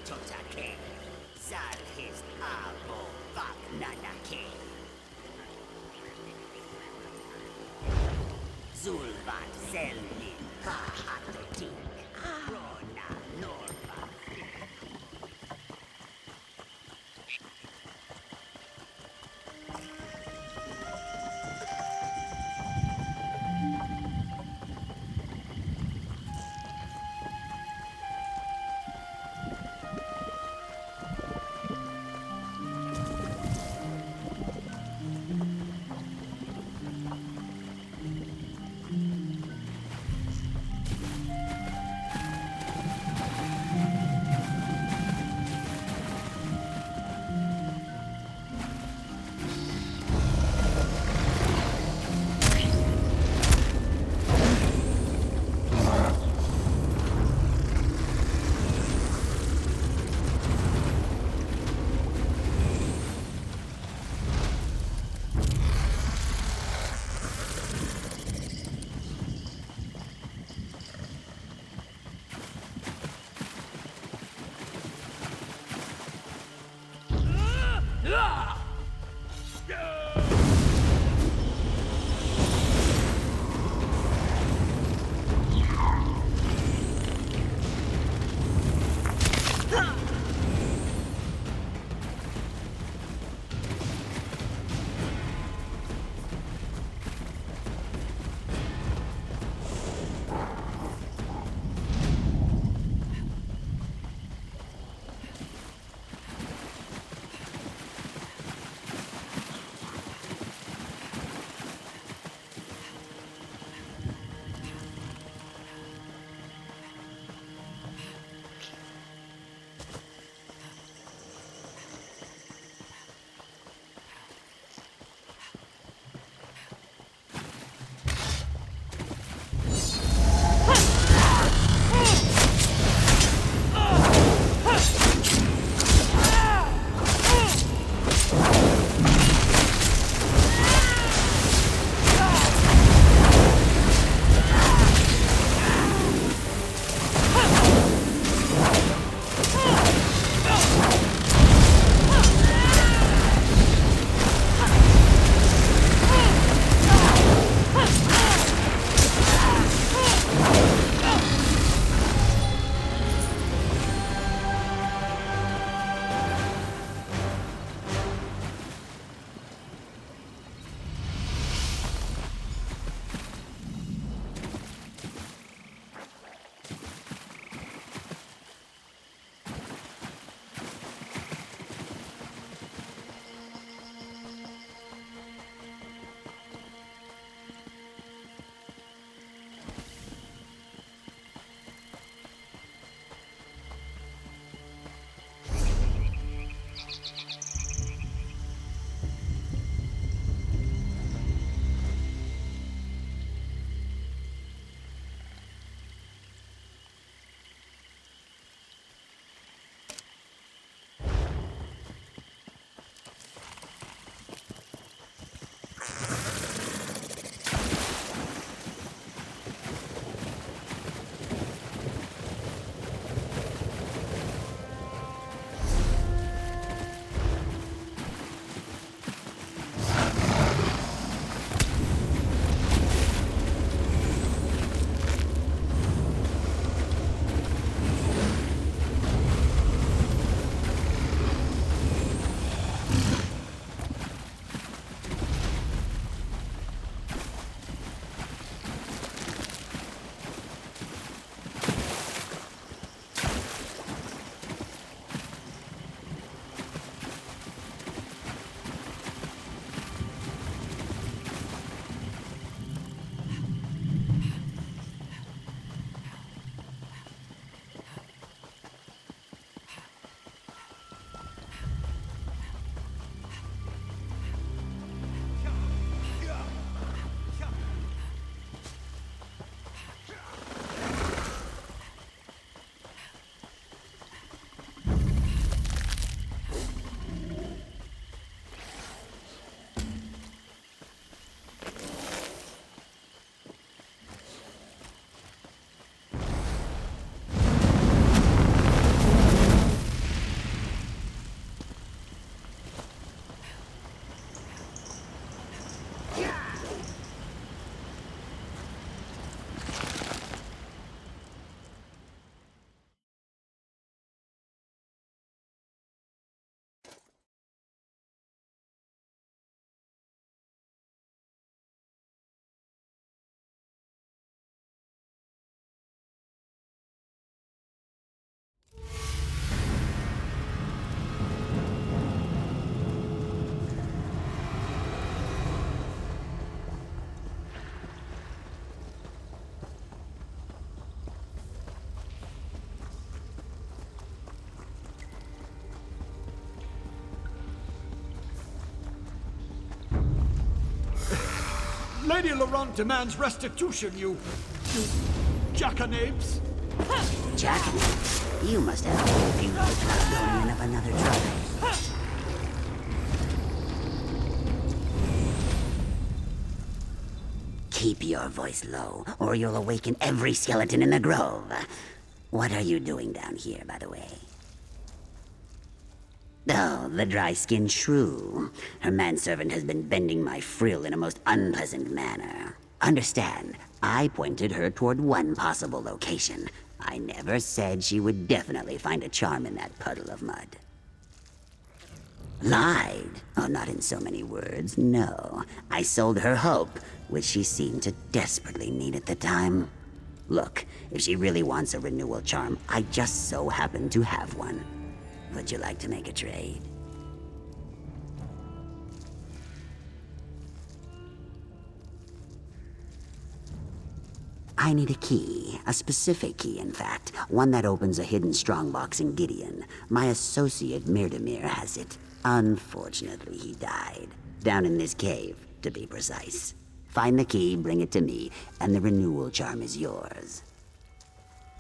Totake, Zalhis Abo Vagnanake, Zulvat Zelli Pahatotik, Rona Norva. Lady Laurent demands restitution, you jackanapes. Jackanapes? You must have a whole few going of another tribe. Keep your voice low, or you'll awaken every skeleton in the grove. What are you doing down here, by the way? Oh, the dry-skinned shrew. Her manservant has been bending my frill in a most unpleasant manner. Understand, I pointed her toward one possible location. I never said she would definitely find a charm in that puddle of mud. Lied? Oh, not in so many words, no. I sold her hope, which she seemed to desperately need at the time. Look, if she really wants a renewal charm, I just so happen to have one. Would you like to make a trade? I need a key, a specific key in fact, one that opens a hidden strongbox in Gideon. My associate Mirdamir has it. Unfortunately, he died. Down in this cave, to be precise. Find the key, bring it to me, and the renewal charm is yours.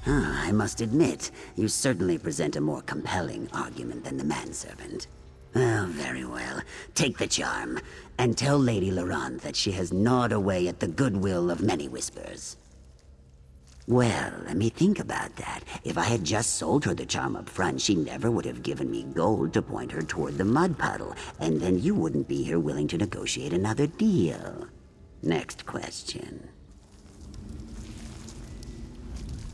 I must admit, you certainly present a more compelling argument than the manservant. Oh, very well. Take the charm, and tell Lady Laurent that she has gnawed away at the goodwill of many whispers. Well, let me think about that. If I had just sold her the charm up front, she never would have given me gold to point her toward the mud puddle, and then you wouldn't be here willing to negotiate another deal. Next question.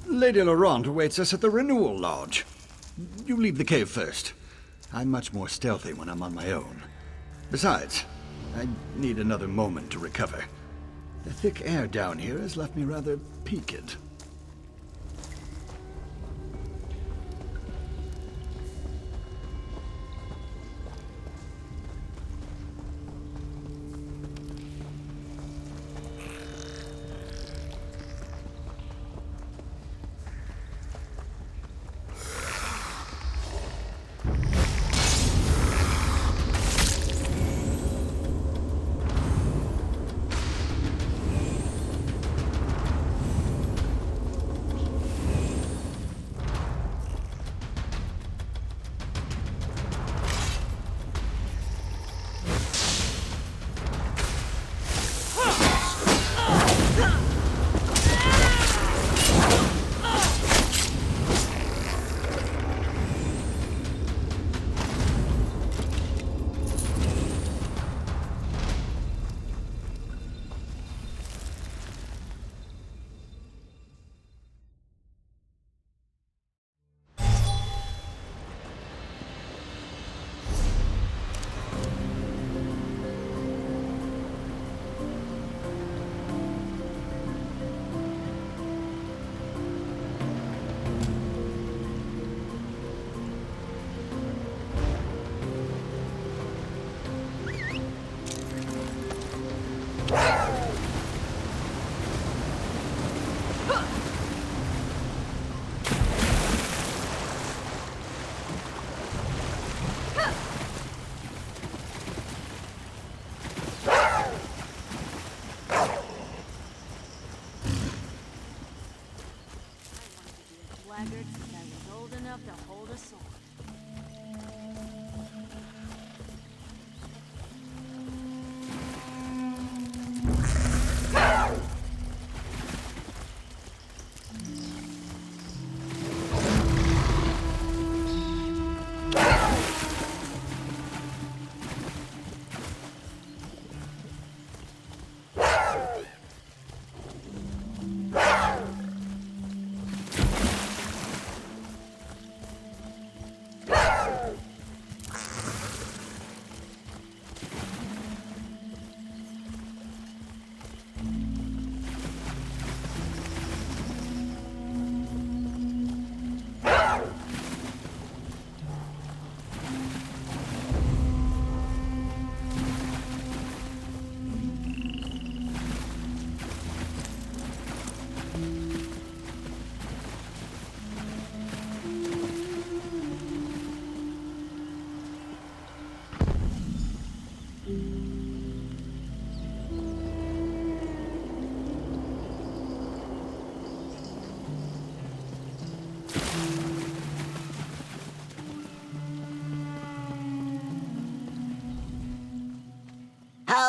Lady Laurent awaits us at the Renewal Lodge. You leave the cave first. I'm much more stealthy when I'm on my own. Besides, I need another moment to recover. The thick air down here has left me rather peaked. Since I was old enough to hold a sword.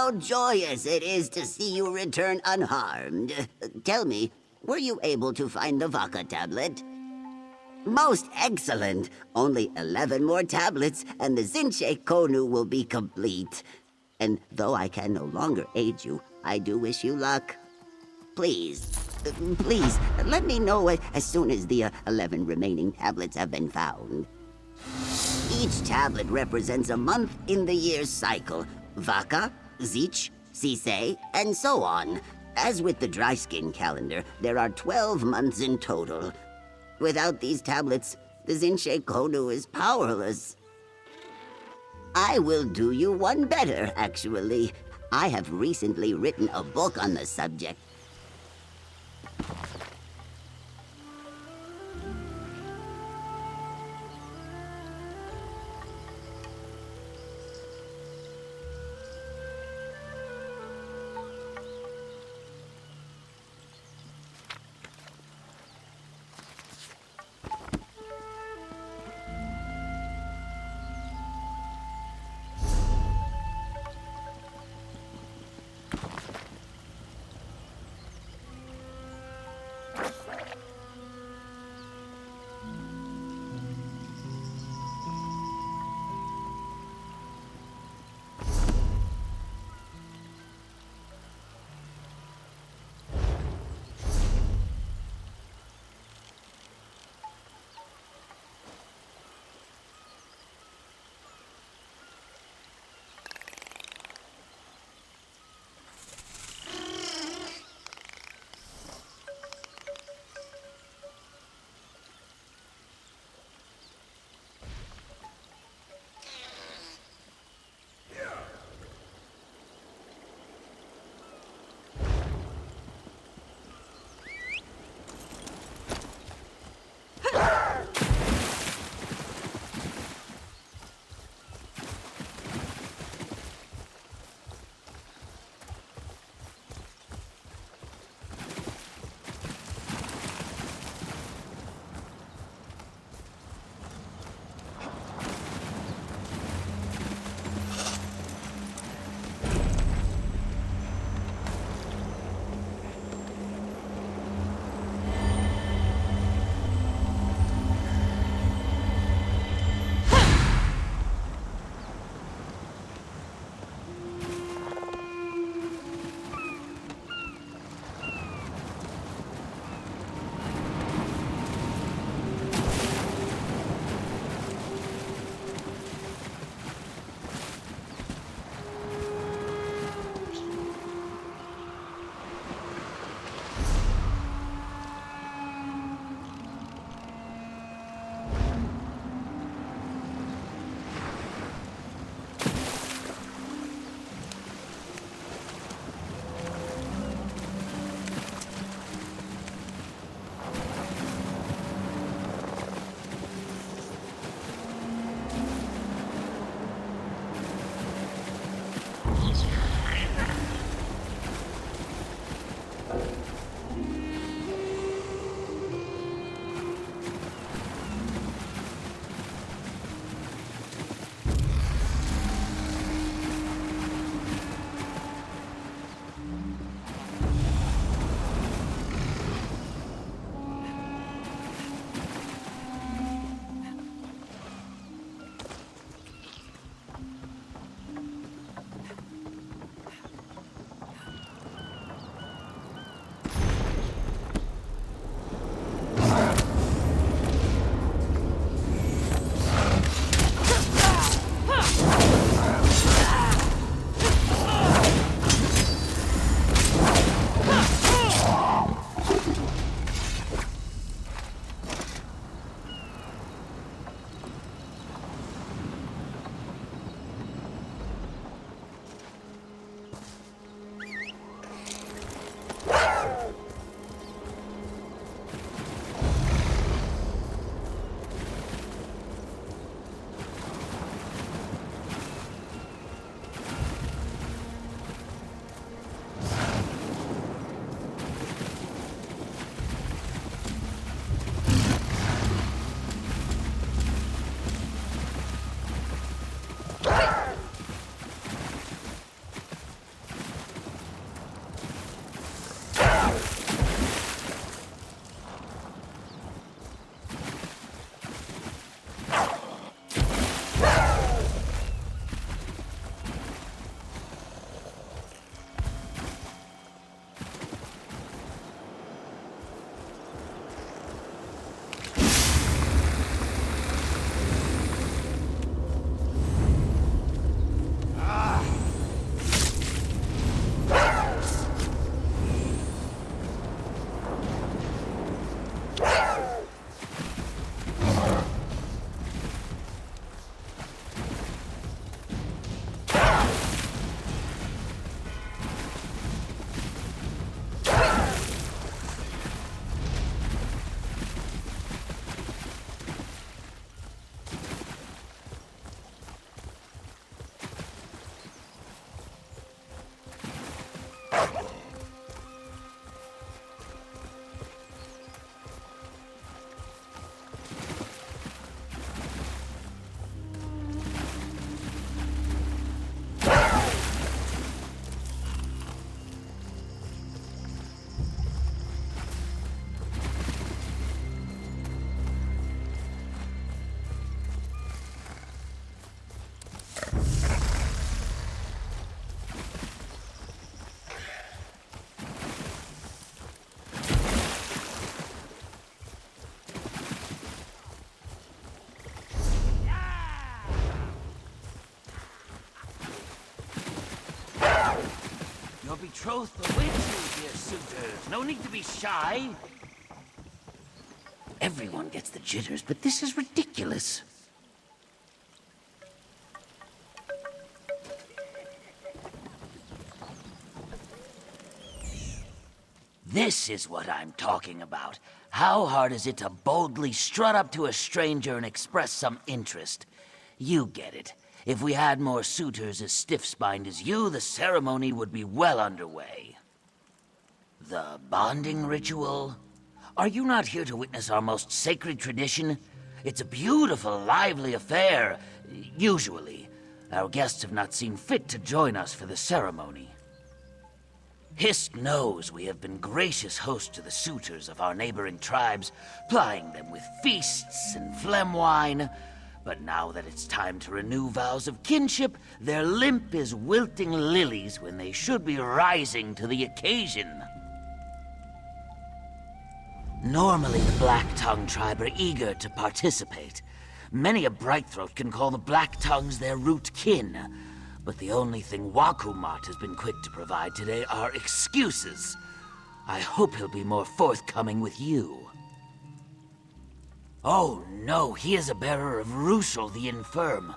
How joyous it is to see you return unharmed. Tell me, were you able to find the Vaka tablet? Most excellent. Only 11 more tablets, and the Zinche Konu will be complete. And though I can no longer aid you, I do wish you luck. Please, please, let me know as soon as the 11 remaining tablets have been found. Each tablet represents a month in the year's cycle. Vaka, Zich, Sisei, and so on. As with the dry skin calendar, there are 12 months in total. Without these tablets, the Zinche Konu is powerless. I will do you one better, actually. I have recently written a book on the subject. Your betrothed awaits you, dear suitors. No need to be shy. Everyone gets the jitters, but this is ridiculous. This is what I'm talking about. How hard is it to boldly strut up to a stranger and express some interest? You get it. If we had more suitors as stiff-spined as you, the ceremony would be well underway. The bonding ritual? Are you not here to witness our most sacred tradition? It's a beautiful, lively affair. Usually. Our guests have not seen fit to join us for the ceremony. Hist knows we have been gracious hosts to the suitors of our neighboring tribes, plying them with feasts and phlegm wine. But now that it's time to renew vows of kinship, their limp is wilting lilies when they should be rising to the occasion. Normally, the Black Tongue tribe are eager to participate. Many a Brightthroat can call the Black Tongues their root kin. But the only thing Wakumat has been quick to provide today are excuses. I hope he'll be more forthcoming with you. Oh no, he is a bearer of Russell the Infirm.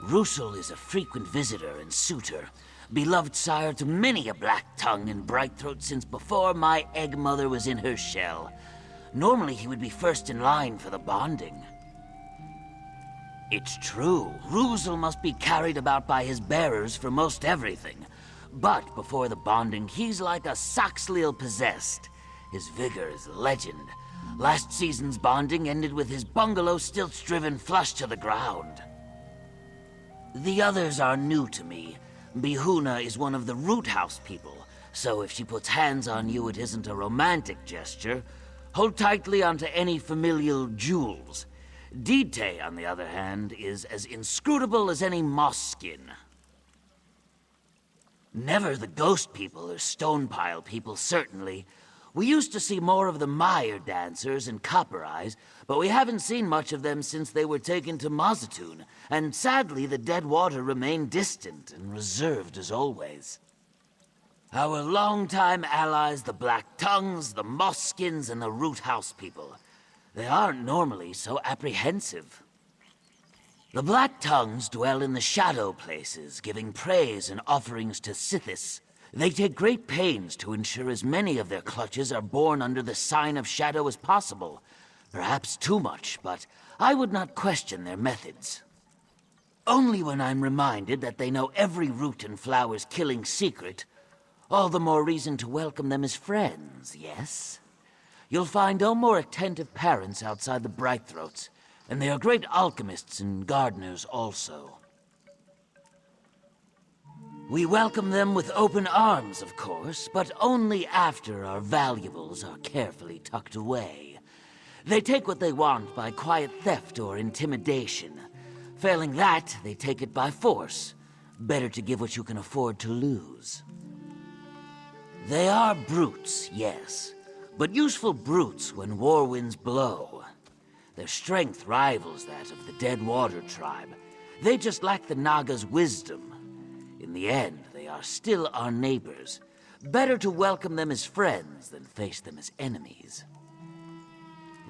Russell is a frequent visitor and suitor, beloved sire to many a Black Tongue and Brightthroat since before my egg mother was in her shell. Normally he would be first in line for the bonding. It's true, Russell must be carried about by his bearers for most everything. But before the bonding, he's like a Saxhleel possessed. His vigor is legend. Last season's bonding ended with his bungalow stilts driven flush to the ground. The others are new to me. Bihuna is one of the Root House people, so if she puts hands on you, it isn't a romantic gesture. Hold tightly onto any familial jewels. Dite, on the other hand, is as inscrutable as any moss skin. Never the ghost people or stone pile people, certainly. We used to see more of the mire dancers and copper eyes, but we haven't seen much of them since they were taken to Mazatoon, and sadly the dead water remained distant and reserved as always. Our longtime allies, the Black Tongues, the Moss Skins, and the Root House people. They aren't normally so apprehensive. The Black Tongues dwell in the shadow places, giving praise and offerings to Sithis. They take great pains to ensure as many of their clutches are born under the sign of shadow as possible. Perhaps too much, but I would not question their methods. Only when I'm reminded that they know every root and flower's killing secret, all the more reason to welcome them as friends, yes? You'll find no more attentive parents outside the Brightthroats, and they are great alchemists and gardeners also. We welcome them with open arms, of course, but only after our valuables are carefully tucked away. They take what they want by quiet theft or intimidation. Failing that, they take it by force. Better to give what you can afford to lose. They are brutes, yes. But useful brutes when war winds blow. Their strength rivals that of the Dead Water tribe. They just lack the Naga's wisdom. In the end, they are still our neighbors. Better to welcome them as friends than face them as enemies.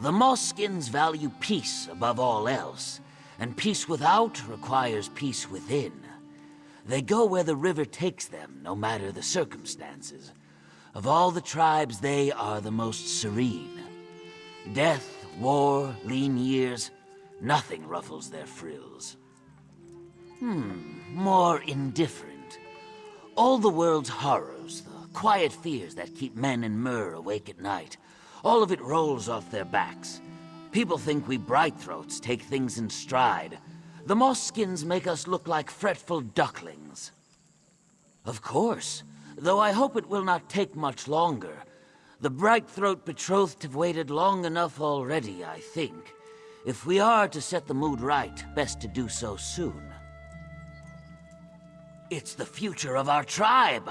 The Moss-skins value peace above all else, and peace without requires peace within. They go where the river takes them, no matter the circumstances. Of all the tribes, they are the most serene. Death, war, lean years, nothing ruffles their frills. More indifferent. All the world's horrors, the quiet fears that keep men and Mer awake at night, all of it rolls off their backs. People think we Brightthroats take things in stride. The Moss-skins make us look like fretful ducklings. Of course. Though I hope it will not take much longer. The Brightthroat betrothed have waited long enough already, I think. If we are to set the mood right, best to do so soon. It's the future of our tribe.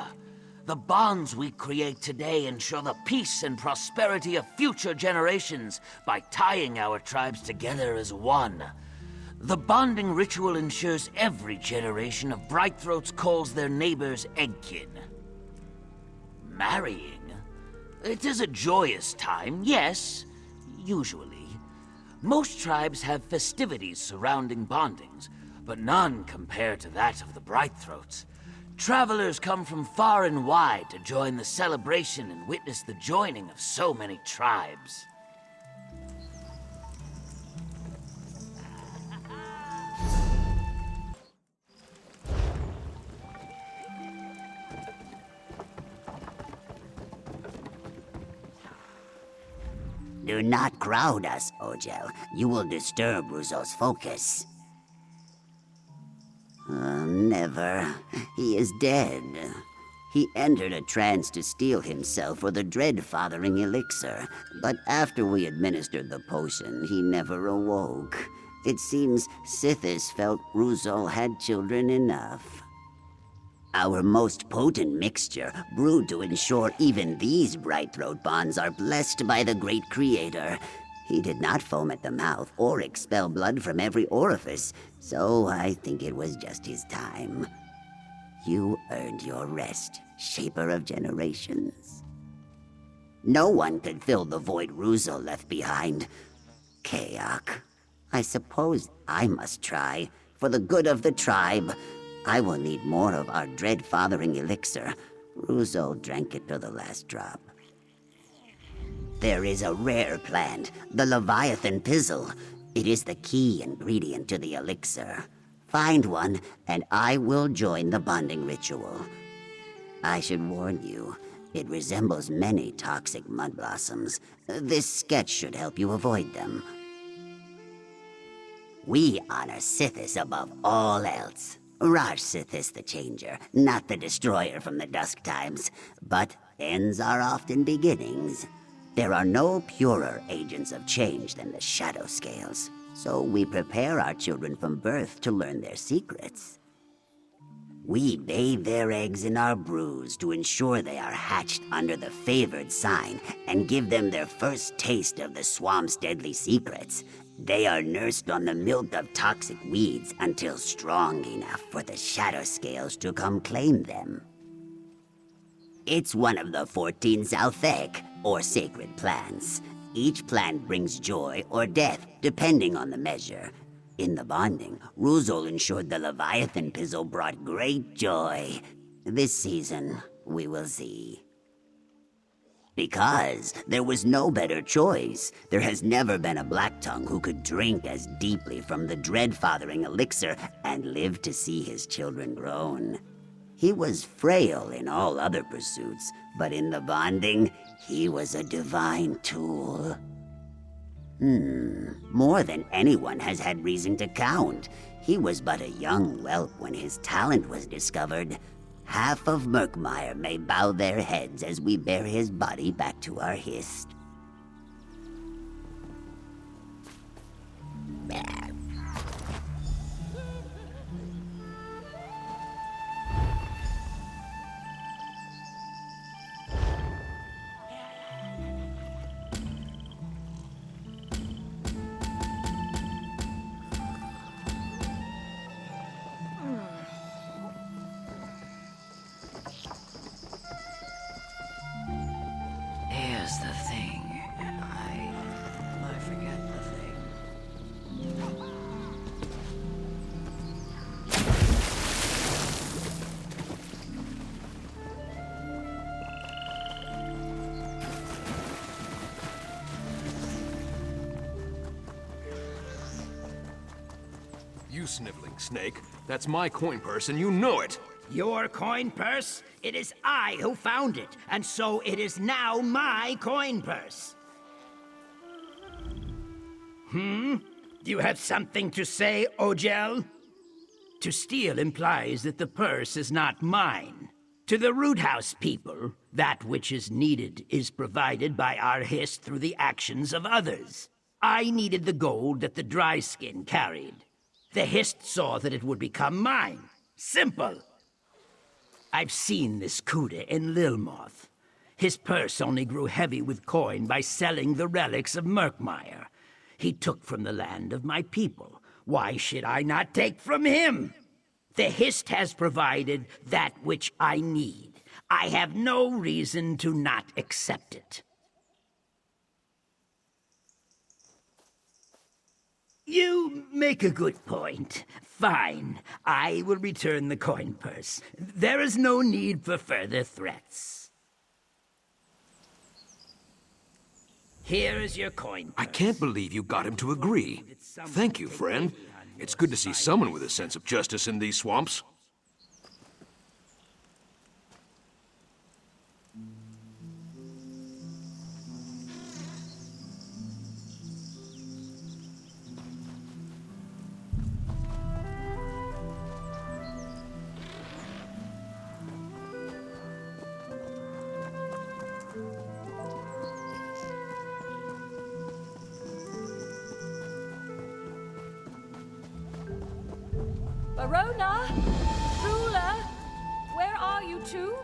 The bonds we create today ensure the peace and prosperity of future generations by tying our tribes together as one. The bonding ritual ensures every generation of Brightthroats calls their neighbors eggkin. marrying. It is a joyous time, yes, usually. Most tribes have festivities surrounding bondings, but none compare to that of the Brightthroats. Travelers come from far and wide to join the celebration and witness the joining of so many tribes. Do not crowd us, Ojel. You will disturb Ruzo's focus. Never. He is dead. He entered a trance to steel himself for the dread-fathering elixir, but after we administered the potion, he never awoke. It seems Sithis felt Ruzo had children enough. Our most potent mixture, brewed to ensure even these Brightthroat bonds are blessed by the great creator. He did not foam at the mouth or expel blood from every orifice, so I think it was just his time. You earned your rest, Shaper of Generations. No one could fill the void Ruzo left behind. Kayak, I suppose I must try. For the good of the tribe, I will need more of our dread-fathering elixir. Ruzo drank it to the last drop. There is a rare plant, the Leviathan Pizzle. It is the key ingredient to the elixir. Find one, and I will join the bonding ritual. I should warn you, it resembles many toxic mud blossoms. This sketch should help you avoid them. We honor Sithis above all else. Raj Sithis the Changer, not the Destroyer from the Dusk Times. But ends are often beginnings. There are no purer agents of change than the Shadow Scales, so we prepare our children from birth to learn their secrets. We bathe their eggs in our brews to ensure they are hatched under the favored sign and give them their first taste of the swamp's deadly secrets. They are nursed on the milk of toxic weeds until strong enough for the Shadow Scales to come claim them. It's one of the 14 Zalthek, or sacred plants. Each plant brings joy or death, depending on the measure. In the bonding, Ruzol ensured the Leviathan Pizzle brought great joy. This season, we will see. Because there was no better choice. There has never been a Blacktongue who could drink as deeply from the dread-fathering elixir and live to see his children grown. He was frail in all other pursuits, but in the bonding, he was a divine tool. More than anyone has had reason to count. He was but a young whelp when his talent was discovered. Half of Murkmire may bow their heads as we bear his body back to our Hist. Here's the thing. I forget the thing. You sniveling snake. That's my coin purse and you know it. Your coin purse? It is I who found it, and so it is now my coin purse. Do you have something to say, Ojel? To steal implies that the purse is not mine. To the Root House people, that which is needed is provided by our Hist through the actions of others. I needed the gold that the Dry Skin carried. The Hist saw that it would become mine. Simple. I've seen this Kuda in Lilmoth. His purse only grew heavy with coin by selling the relics of Murkmire. He took from the land of my people. Why should I not take from him? The Hist has provided that which I need. I have no reason to not accept it. You make a good point. Fine. I will return the coin purse. There is no need for further threats. Here is your coin purse. I can't believe you got him to agree. Thank you, friend. It's good to see someone with a sense of justice in these swamps. Verona? Ruler? Where are you two?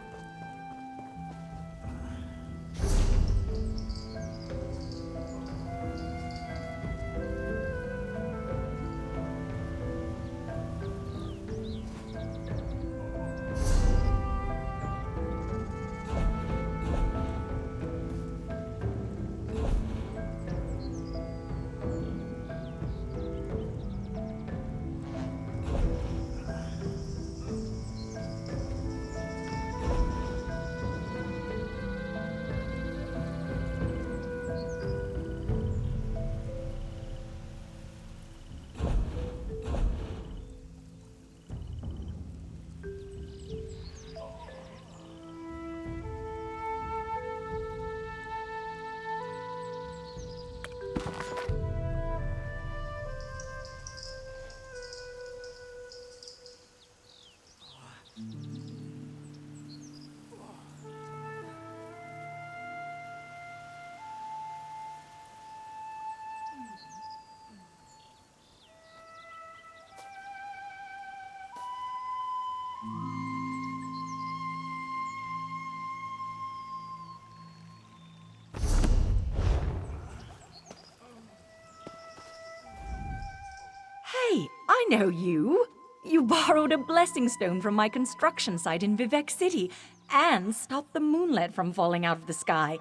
Hey, I know you. You borrowed a blessing stone from my construction site in Vivek City and stopped the moonlet from falling out of the sky.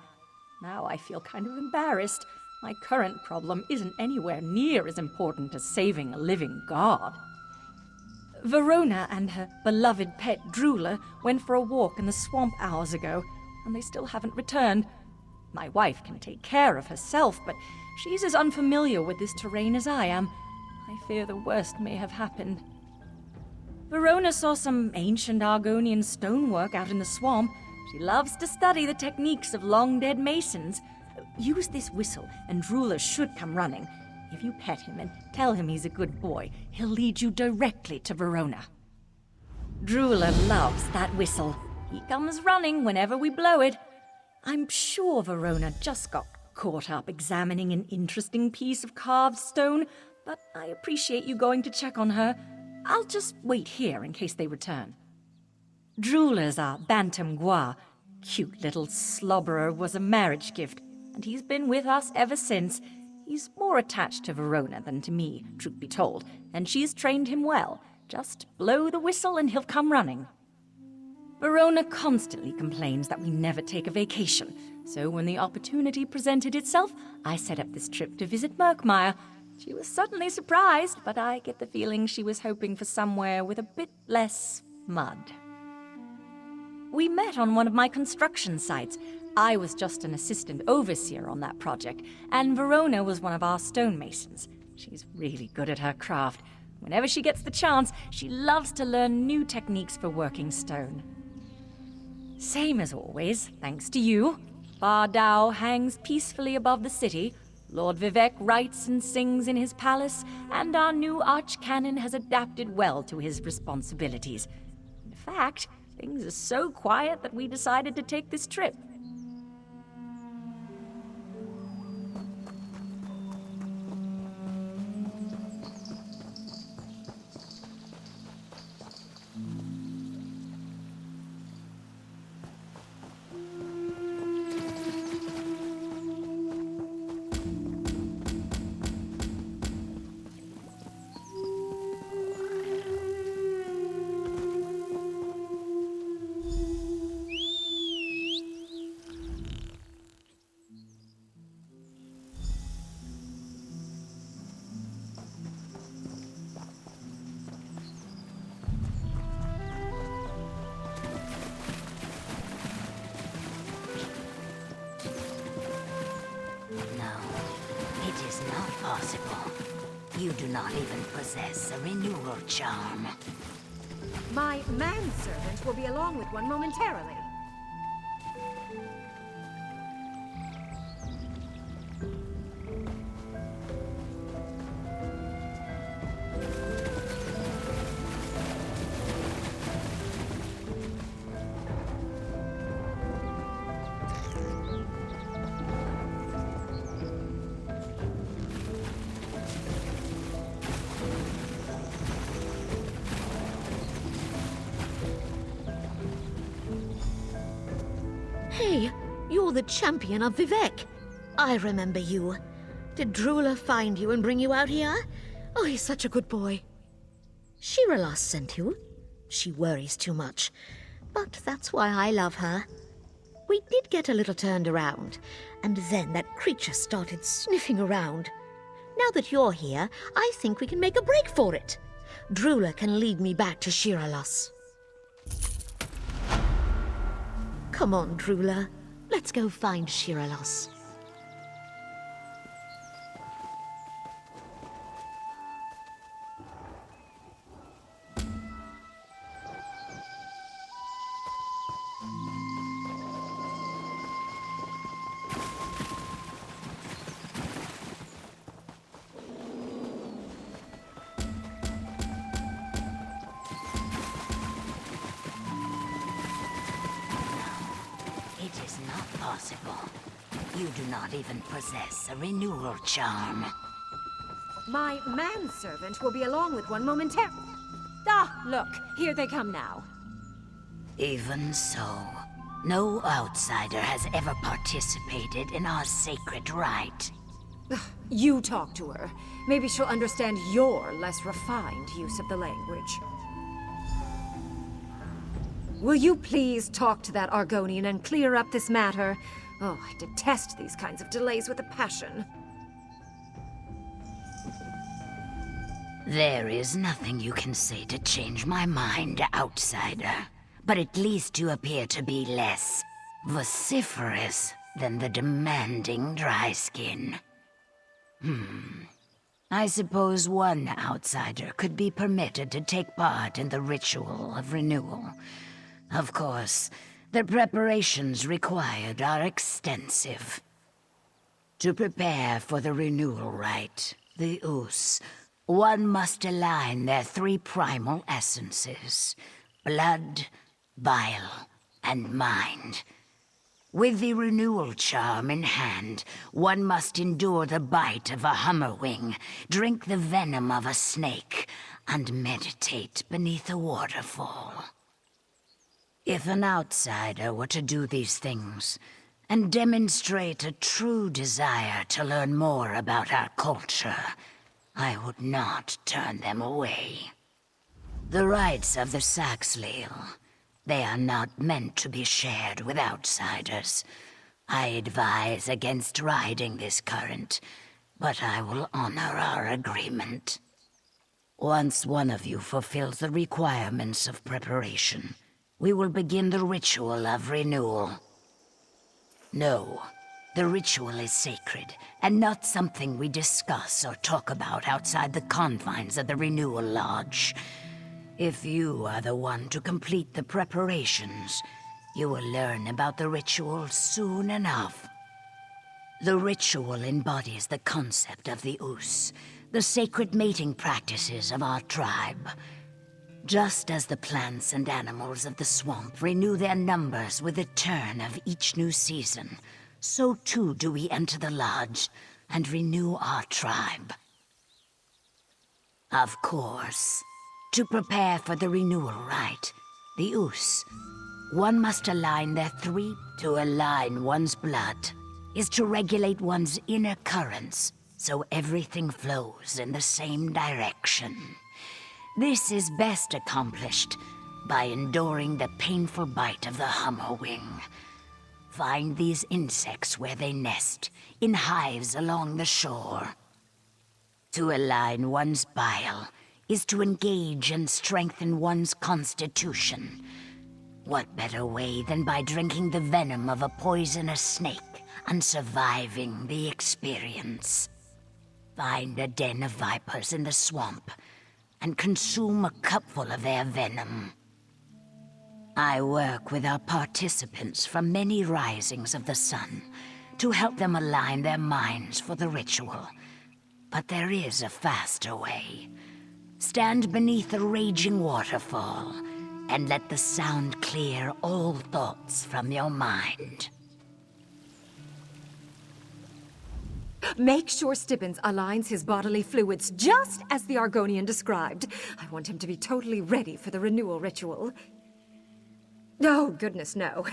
Now I feel kind of embarrassed. My current problem isn't anywhere near as important as saving a living god. Verona and her beloved pet Drooler went for a walk in the swamp hours ago, and they still haven't returned. My wife can take care of herself, but she's as unfamiliar with this terrain as I am. I fear the worst may have happened. Verona saw some ancient Argonian stonework out in the swamp. She loves to study the techniques of long-dead masons. Use this whistle, and Drooler should come running. If you pet him and tell him he's a good boy, he'll lead you directly to Verona. Drooler loves that whistle. He comes running whenever we blow it. I'm sure Verona just got caught up examining an interesting piece of carved stone, but I appreciate you going to check on her. I'll just wait here in case they return. Drooler's our Bantam Gua. Cute little slobberer was a marriage gift, and he's been with us ever since. He's more attached to Verona than to me, truth be told, and she's trained him well. Just blow the whistle and he'll come running. Verona constantly complains that we never take a vacation, so when the opportunity presented itself, I set up this trip to visit Murkmire. She was suddenly surprised, but I get the feeling she was hoping for somewhere with a bit less mud. We met on one of my construction sites. I was just an assistant overseer on that project, and Verona was one of our stonemasons. She's really good at her craft. Whenever she gets the chance, she loves to learn new techniques for working stone. Same as always, thanks to you. Bar Dao hangs peacefully above the city, Lord Vivek writes and sings in his palace, and our new archcanon has adapted well to his responsibilities. In fact, things are so quiet that we decided to take this trip. possible. You do not even possess a renewal charm. My manservant will be along with one momentarily. Hey, you're the champion of Vivek. I remember you. Did Drula find you and bring you out here? Oh, he's such a good boy. Shiralas sent you. She worries too much. But that's why I love her. We did get a little turned around, and then that creature started sniffing around. Now that you're here, I think we can make a break for it. Drula can lead me back to Shiralas. Come on, Drula. Let's go find Shiralas. It is not possible. You do not even possess a renewal charm. My manservant will be along with one momentarily. Ah, look, here they come now. Even so, no outsider has ever participated in our sacred rite. You talk to her. Maybe she'll understand your less refined use of the language. Will you please talk to that Argonian and clear up this matter? Oh, I detest these kinds of delays with a passion. There is nothing you can say to change my mind, outsider. But at least you appear to be less vociferous than the demanding dry skin. I suppose one outsider could be permitted to take part in the ritual of renewal. Of course, the preparations required are extensive. To prepare for the renewal rite, the Oos, one must align their three primal essences: blood, bile, and mind. With the renewal charm in hand, one must endure the bite of a hummerwing, drink the venom of a snake, and meditate beneath a waterfall. If an outsider were to do these things, and demonstrate a true desire to learn more about our culture, I would not turn them away. The rites of the Saxhleel, they are not meant to be shared with outsiders. I advise against riding this current, but I will honor our agreement. Once one of you fulfills the requirements of preparation, we will begin the ritual of renewal. No, the ritual is sacred, and not something we discuss or talk about outside the confines of the Renewal Lodge. If you are the one to complete the preparations, you will learn about the ritual soon enough. The ritual embodies the concept of the Oos, the sacred mating practices of our tribe. Just as the plants and animals of the swamp renew their numbers with the turn of each new season, so too do we enter the lodge and renew our tribe. Of course, to prepare for the renewal rite, the Oos, one must align their three. To align one's blood is to regulate one's inner currents so everything flows in the same direction. This is best accomplished by enduring the painful bite of the hummerwing. Find these insects where they nest, in hives along the shore. To align one's bile is to engage and strengthen one's constitution. What better way than by drinking the venom of a poisonous snake and surviving the experience? Find a den of vipers in the swamp and consume a cupful of their venom. I work with our participants from many risings of the sun to help them align their minds for the ritual. But there is a faster way. Stand beneath a raging waterfall and let the sound clear all thoughts from your mind. Make sure Stibbins aligns his bodily fluids just as the Argonian described. I want him to be totally ready for the renewal ritual. Oh, goodness, no.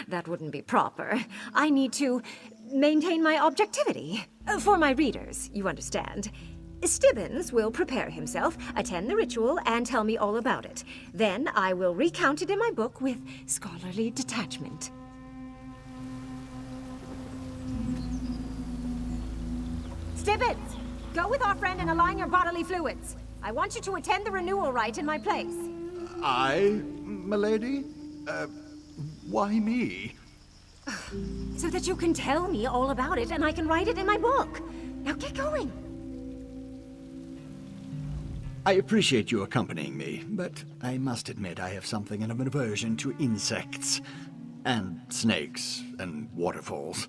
That wouldn't be proper. I need to maintain my objectivity. For my readers, you understand. Stibbins will prepare himself, attend the ritual, and tell me all about it. Then I will recount it in my book with scholarly detachment. Stibbins, go with our friend and align your bodily fluids. I want you to attend the renewal rite in my place. I, milady? Why me? So that you can tell me all about it and I can write it in my book. Now get going. I appreciate you accompanying me, but I must admit I have something of an aversion to insects. And snakes and waterfalls.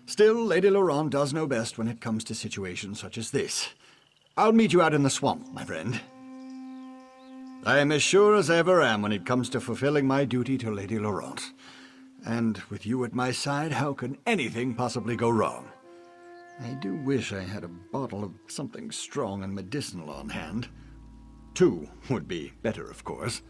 Still, Lady Laurent does know best when it comes to situations such as this. I'll meet you out in the swamp, my friend. I am as sure as I ever am when it comes to fulfilling my duty to Lady Laurent. And with you at my side, how can anything possibly go wrong? I do wish I had a bottle of something strong and medicinal on hand. 2 would be better, of course.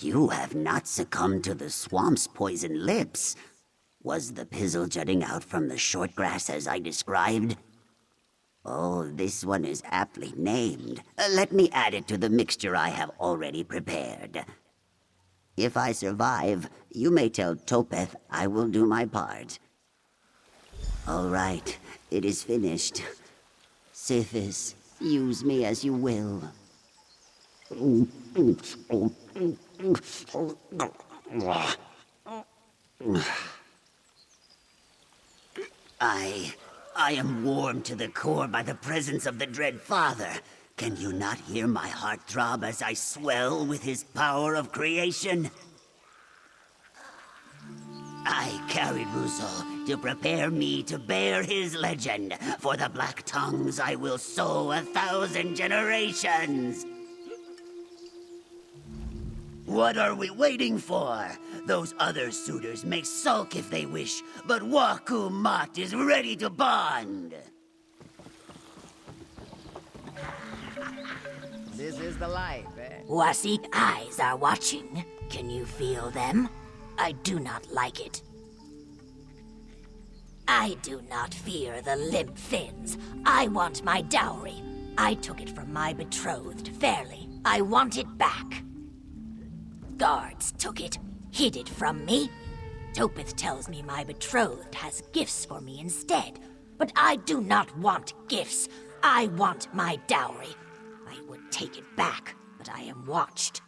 You have not succumbed to the swamp's poison lips. Was the pizzle jutting out from the short grass as I described? Oh, this one is aptly named. Let me add it to the mixture I have already prepared. If I survive, you may tell Topeth I will do my part. All right, it is finished. Sithis, use me as you will. I am warmed to the core by the presence of the Dread Father. Can you not hear my heart throb as I swell with his power of creation? I carried Rousseau to prepare me to bear his legend. For the Black Tongues I will sow 1,000 generations. What are we waiting for? Those other suitors may sulk if they wish, but Waku Mat is ready to bond. This is the life, eh? Wasik eyes are watching. Can you feel them? I do not like it. I do not fear the limp fins. I want my dowry. I took it from my betrothed fairly. I want it back. Guards took it, hid it from me. Topeth tells me my betrothed has gifts for me instead. But I do not want gifts. I want my dowry. I would take it back, but I am watched.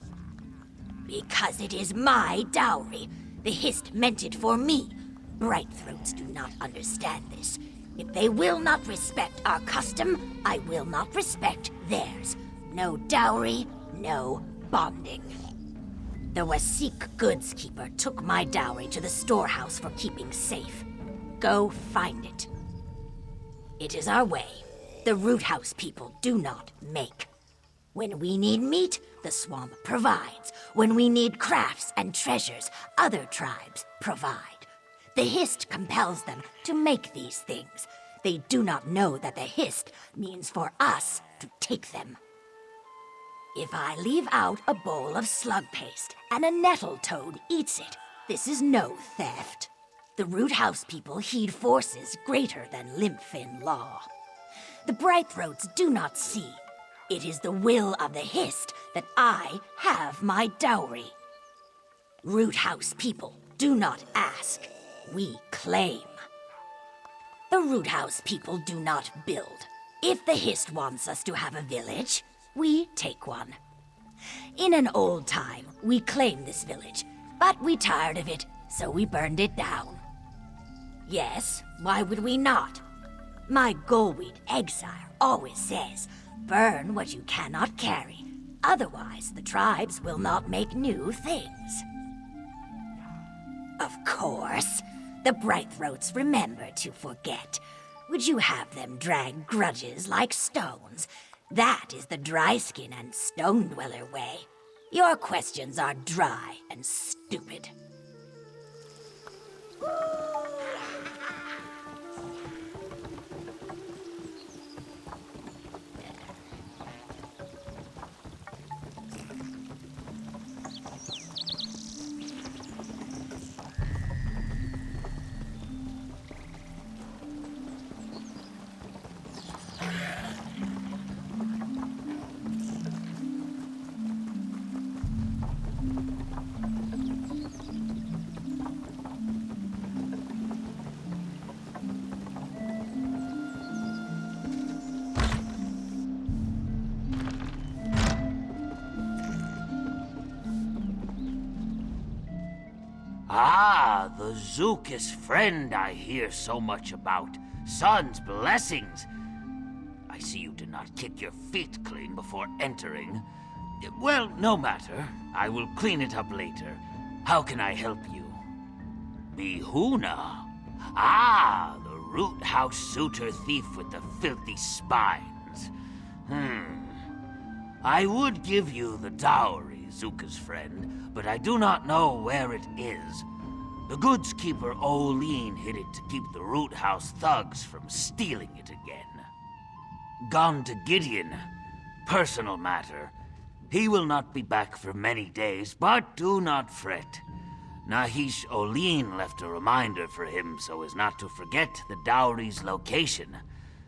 Because it is my dowry. The Hist meant it for me. Brightthroats do not understand this. If they will not respect our custom, I will not respect theirs. No dowry, no bonding. The Wasik goods keeper took my dowry to the storehouse for keeping safe. Go find it. It is our way. The root house people do not make. When we need meat, the swamp provides. When we need crafts and treasures, other tribes provide. The Hist compels them to make these things. They do not know that the Hist means for us to take them. If I leave out a bowl of slug paste and a nettle toad eats it, this is no theft. The root house people heed forces greater than Limpfin law. The Brightthroats do not see. It is the will of the Hist that I have my dowry. Root house people do not ask. We claim. The root house people do not build. If the Hist wants us to have a village, we take one. In an old time, we claimed this village, but we tired of it, so we burned it down. Yes, why would we not? My Goldweed exile always says, burn what you cannot carry. Otherwise, the tribes will not make new things. Of course, the Brightthroats remember to forget. Would you have them drag grudges like stones? That is the dry-skin and stone-dweller way. Your questions are dry and stupid. Ah, the Zook's friend I hear so much about. Sun's blessings. I see you did not kick your feet clean before entering. Well, no matter. I will clean it up later. How can I help you? Bihuna? Ah, the root house suitor thief with the filthy spines. I would give you the dowry, Zuka's friend, but I do not know where it is. The goods keeper Oline hid it to keep the root house thugs from stealing it again. Gone to Gideon. Personal matter. He will not be back for many days, but do not fret. Nahish Olin left a reminder for him so as not to forget the dowry's location.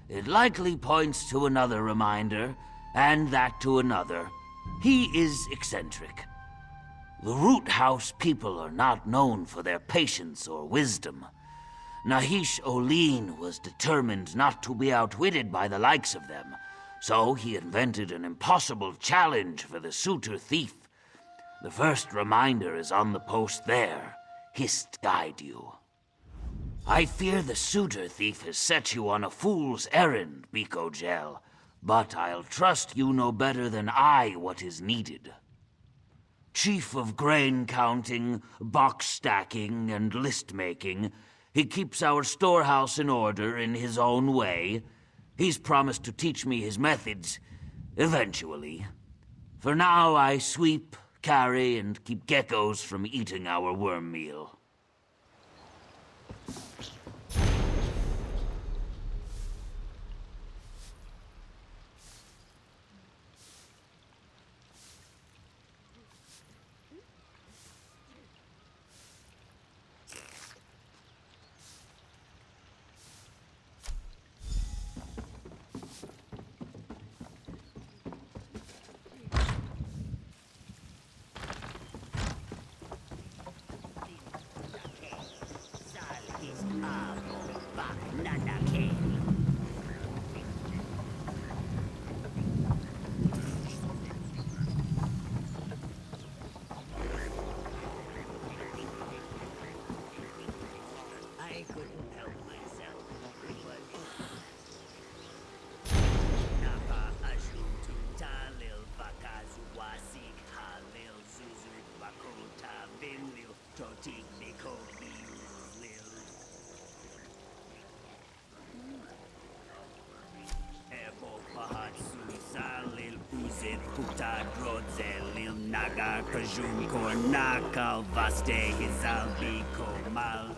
It likely points to another reminder, and that to another. He is eccentric. The Root House people are not known for their patience or wisdom. Nahish Olin was determined not to be outwitted by the likes of them, so he invented an impossible challenge for the suitor thief. The first reminder is on the post there. Hist guide you. I fear the suitor thief has set you on a fool's errand, Biko Gel, but I'll trust you know better than I what is needed. Chief of grain counting, box stacking, and list making, he keeps our storehouse in order in his own way. He's promised to teach me his methods, eventually. For now, I sweep, carry, and keep geckos from eating our worm meal. Nagar Kajun Kornakal Vaste Hizalbi Komal.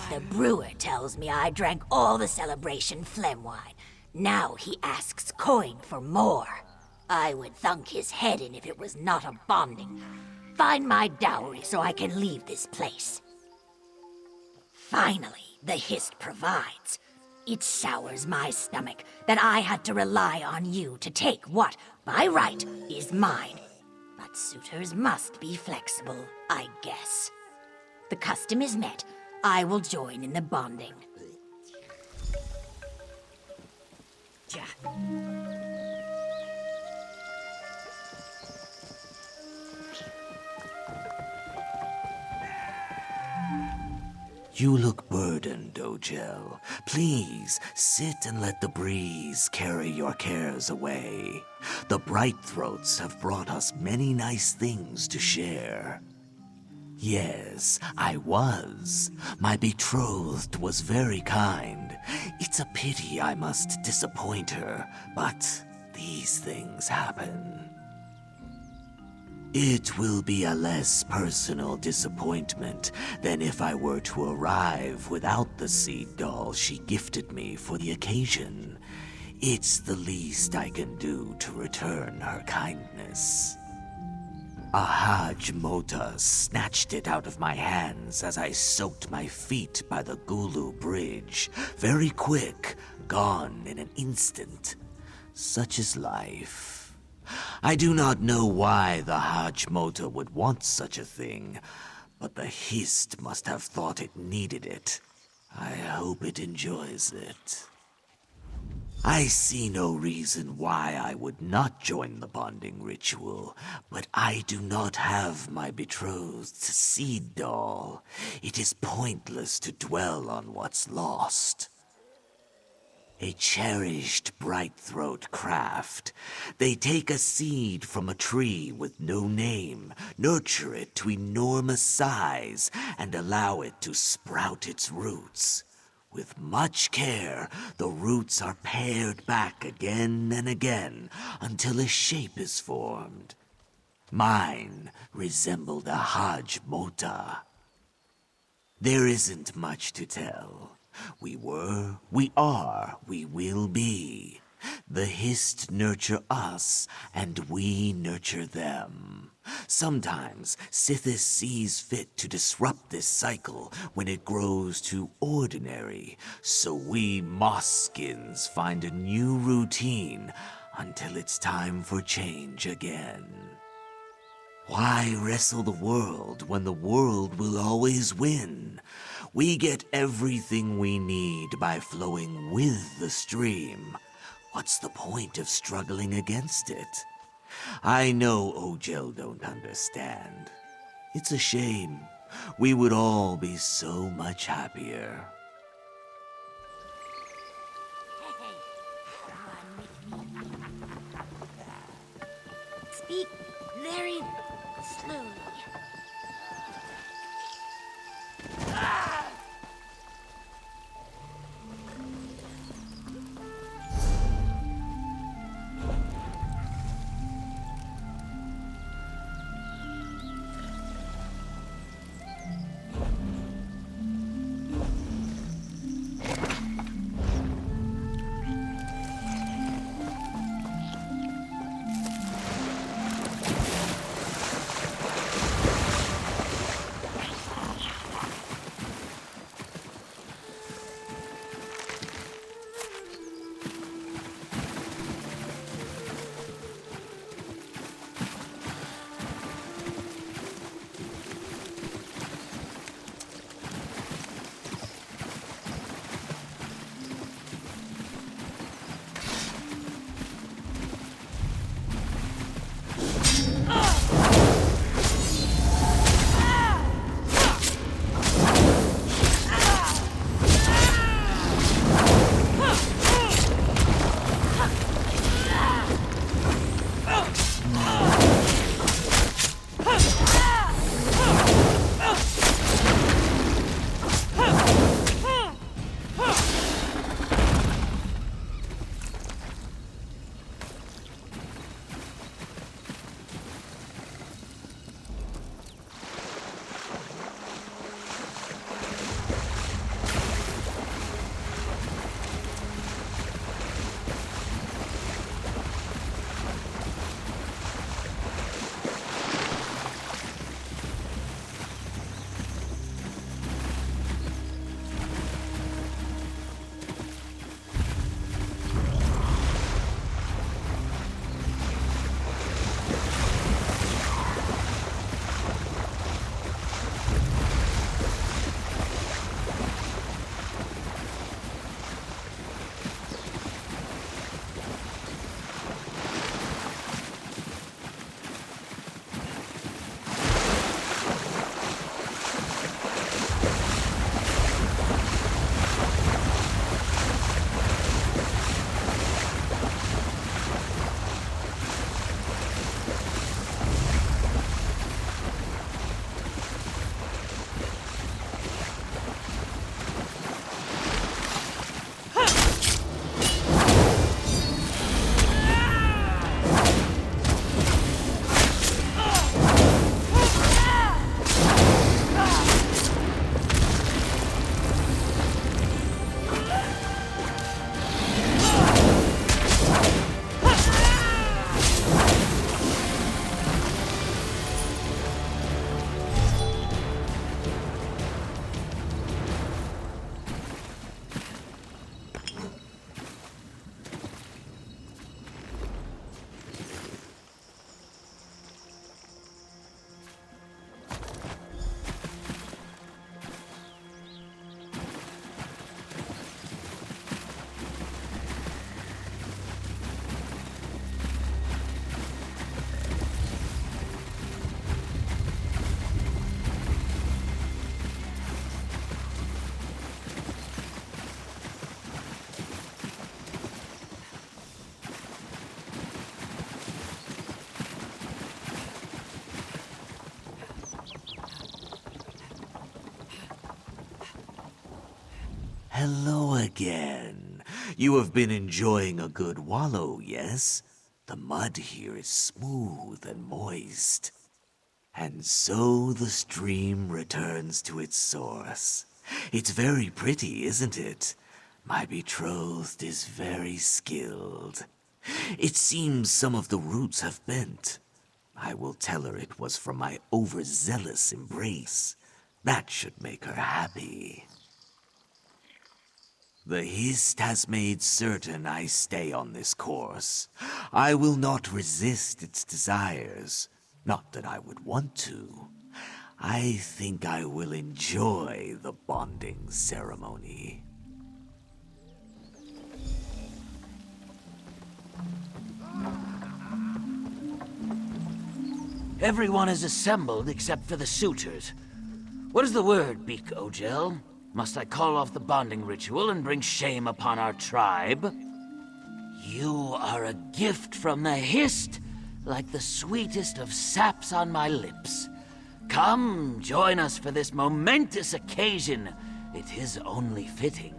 The brewer tells me I drank all the celebration phlegm wine. Now he asks coin for more. I would thunk his head in if it was not a bonding. Find my dowry so I can leave this place. Finally, the hist provides. It sours my stomach that I had to rely on you to take what, by right, is mine. But suitors must be flexible, I guess. The custom is met. I will join in the bonding. You look burdened, Ojel. Please, sit and let the breeze carry your cares away. The Bright Throats have brought us many nice things to share. Yes, I was. My betrothed was very kind. It's a pity I must disappoint her, but these things happen. It will be a less personal disappointment than if I were to arrive without the seed doll she gifted me for the occasion. It's the least I can do to return her kindness. Ahaj Mota snatched it out of my hands as I soaked my feet by the Gulu Bridge. Very quick, gone in an instant. Such is life. I do not know why the Hajj Mota would want such a thing, but the Hist must have thought it needed it. I hope it enjoys it. I see no reason why I would not join the bonding ritual, but I do not have my betrothed's seed doll. It is pointless to dwell on what's lost. A cherished bright-throat craft. They take a seed from a tree with no name, nurture it to enormous size, and allow it to sprout its roots. With much care, the roots are pared back again and again until a shape is formed. Mine resembled a Hajj Mota. There isn't much to tell. We were, we are, we will be. The Hist nurture us, and we nurture them. Sometimes Sithis sees fit to disrupt this cycle when it grows too ordinary, so we Mosskins find a new routine until it's time for change again. Why wrestle the world when the world will always win? We get everything we need by flowing with the stream. What's the point of struggling against it? I know Ojel don't understand. It's a shame. We would all be so much happier. Speak very slowly. Hello again. You have been enjoying a good wallow, yes? The mud here is smooth and moist. And so the stream returns to its source. It's very pretty, isn't it? My betrothed is very skilled. It seems some of the roots have bent. I will tell her it was from my overzealous embrace. That should make her happy. The Hist has made certain I stay on this course. I will not resist its desires. Not that I would want to. I think I will enjoy the bonding ceremony. Everyone is assembled except for the suitors. What is the word, Beak Ogel? Must I call off the bonding ritual and bring shame upon our tribe? You are a gift from the Hist, like the sweetest of saps on my lips. Come, join us for this momentous occasion. It is only fitting.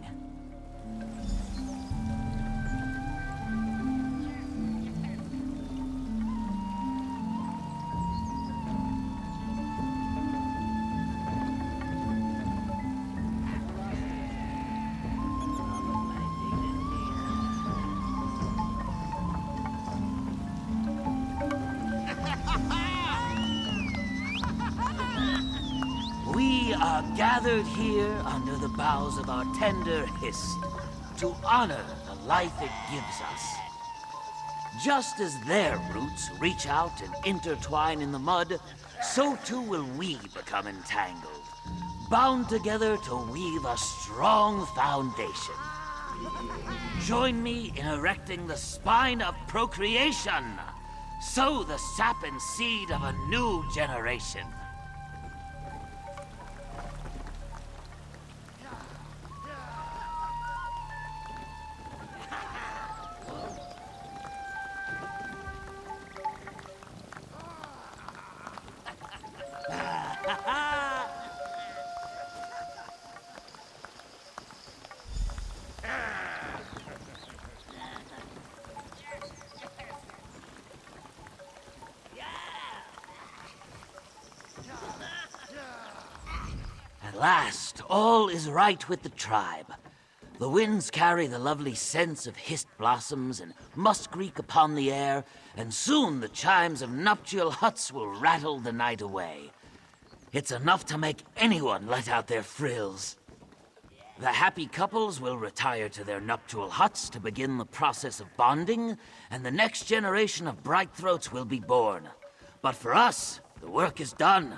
We are gathered here under the boughs of our tender Hist to honor the life it gives us. Just as their roots reach out and intertwine in the mud, so too will we become entangled, bound together to weave a strong foundation. Join me in erecting the spine of procreation. Sow the sap and seed of a new generation. At last, all is right with the tribe. The winds carry the lovely scents of Hist blossoms and muskreek upon the air, and soon the chimes of nuptial huts will rattle the night away. It's enough to make anyone let out their frills. The happy couples will retire to their nuptial huts to begin the process of bonding, and the next generation of Brightthroats will be born. But for us, the work is done.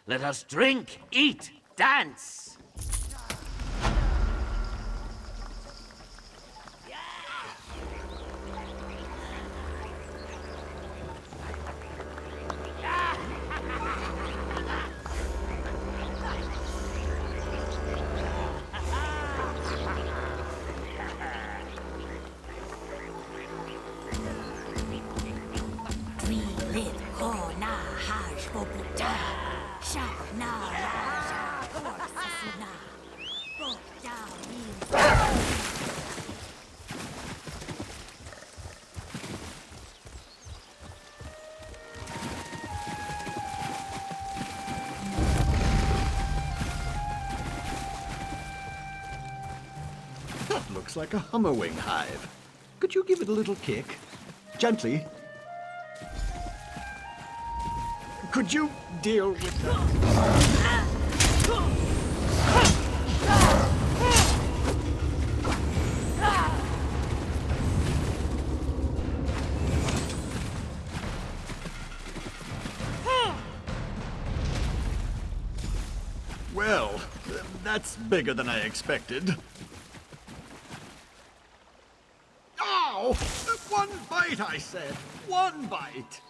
Let us drink, eat, dance! That looks like a hummerwing hive. Could you give it a little kick? Gently. Could you deal with that? Well, that's bigger than I expected. Ow! One bite, I said. One bite.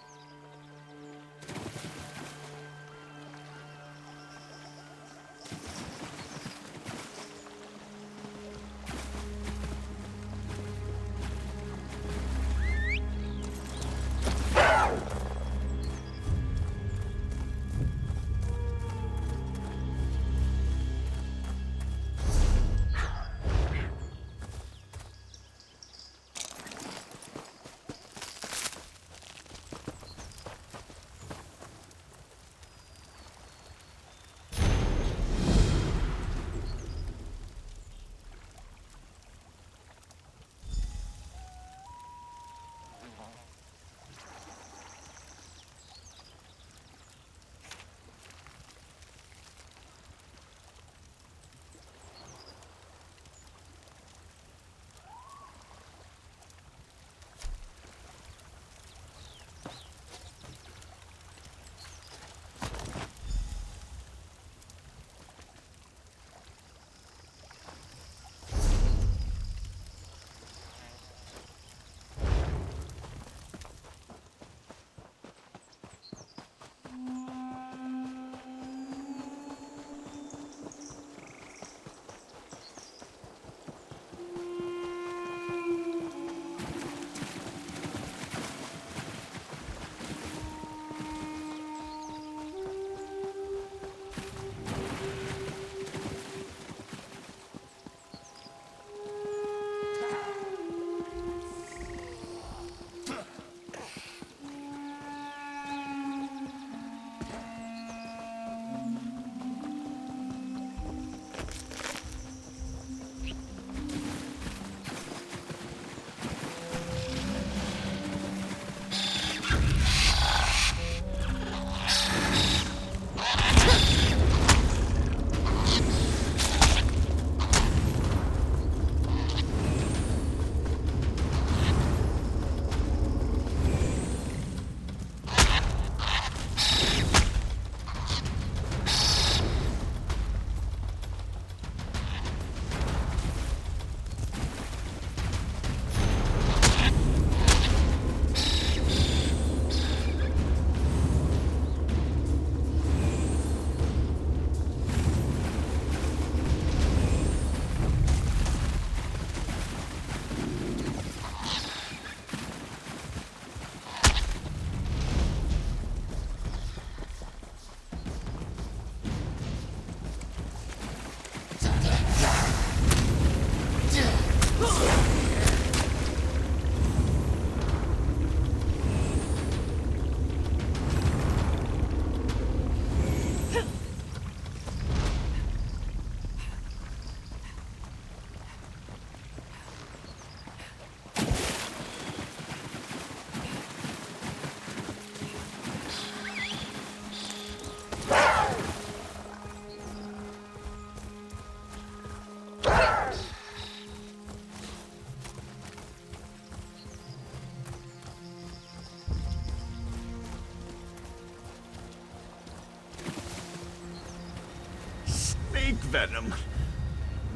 snake venom.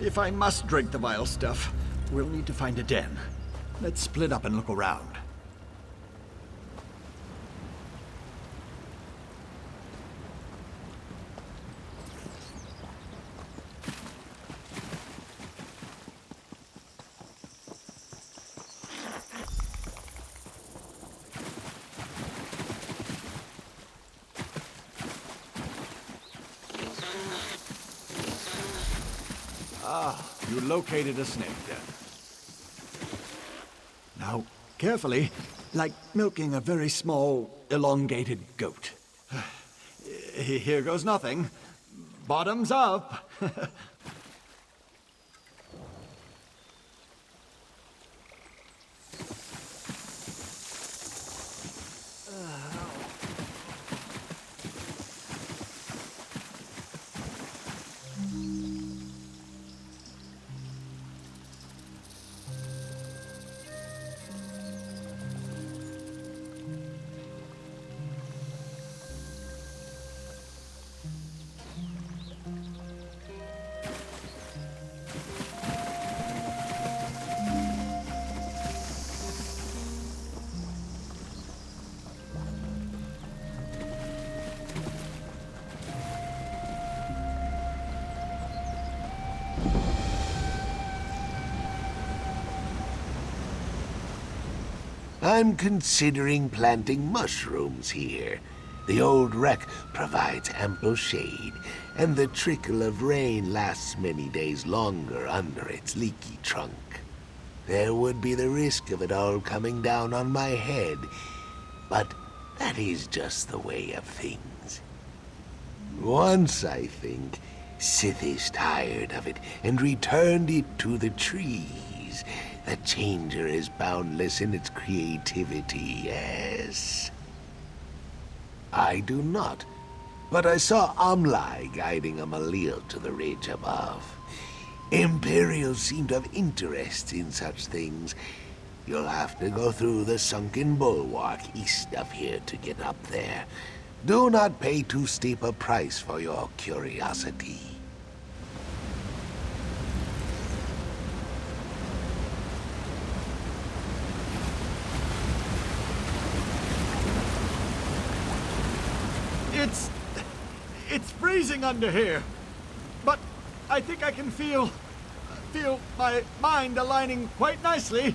If I must drink the vile stuff, we'll need to find a den. Let's split up and look around. You located a snake den. Now, carefully, like milking a very small, elongated goat. Here goes nothing. Bottoms up. I'm considering planting mushrooms here. The old wreck provides ample shade, and the trickle of rain lasts many days longer under its leaky trunk. There would be the risk of it all coming down on my head, but that is just the way of things. Once, I think, Scythis tired of it and returned it to the trees. The changer is boundless in its creativity, yes. I do not, but I saw Amlai guiding a Malil to the ridge above. Imperials seem to have interest in such things. You'll have to go through the sunken bulwark east of here to get up there. Do not pay too steep a price for your curiosity. It's freezing under here. But I think I can feel my mind aligning quite nicely.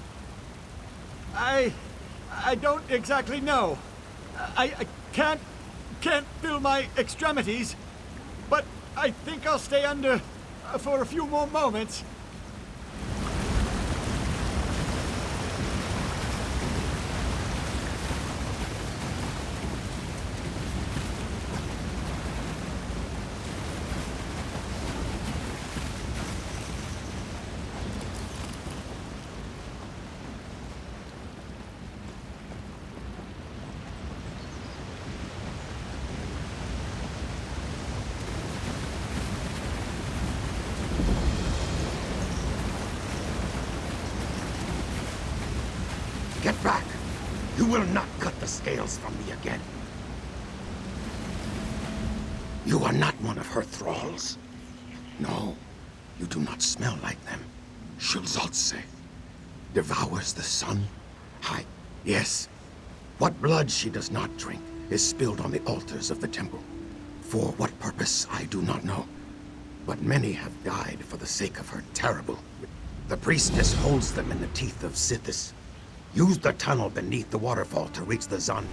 I don't exactly know. I can't feel my extremities, but I think I'll stay under for a few more moments. Get back! You will not cut the scales from me again. You are not one of her thralls. No, you do not smell like them. Shulzaltse devours the sun. Yes. What blood she does not drink is spilled on the altars of the temple. For what purpose, I do not know. But many have died for the sake of her terrible. The priestess holds them in the teeth of Sithis. Use the tunnel beneath the waterfall to reach the Zan.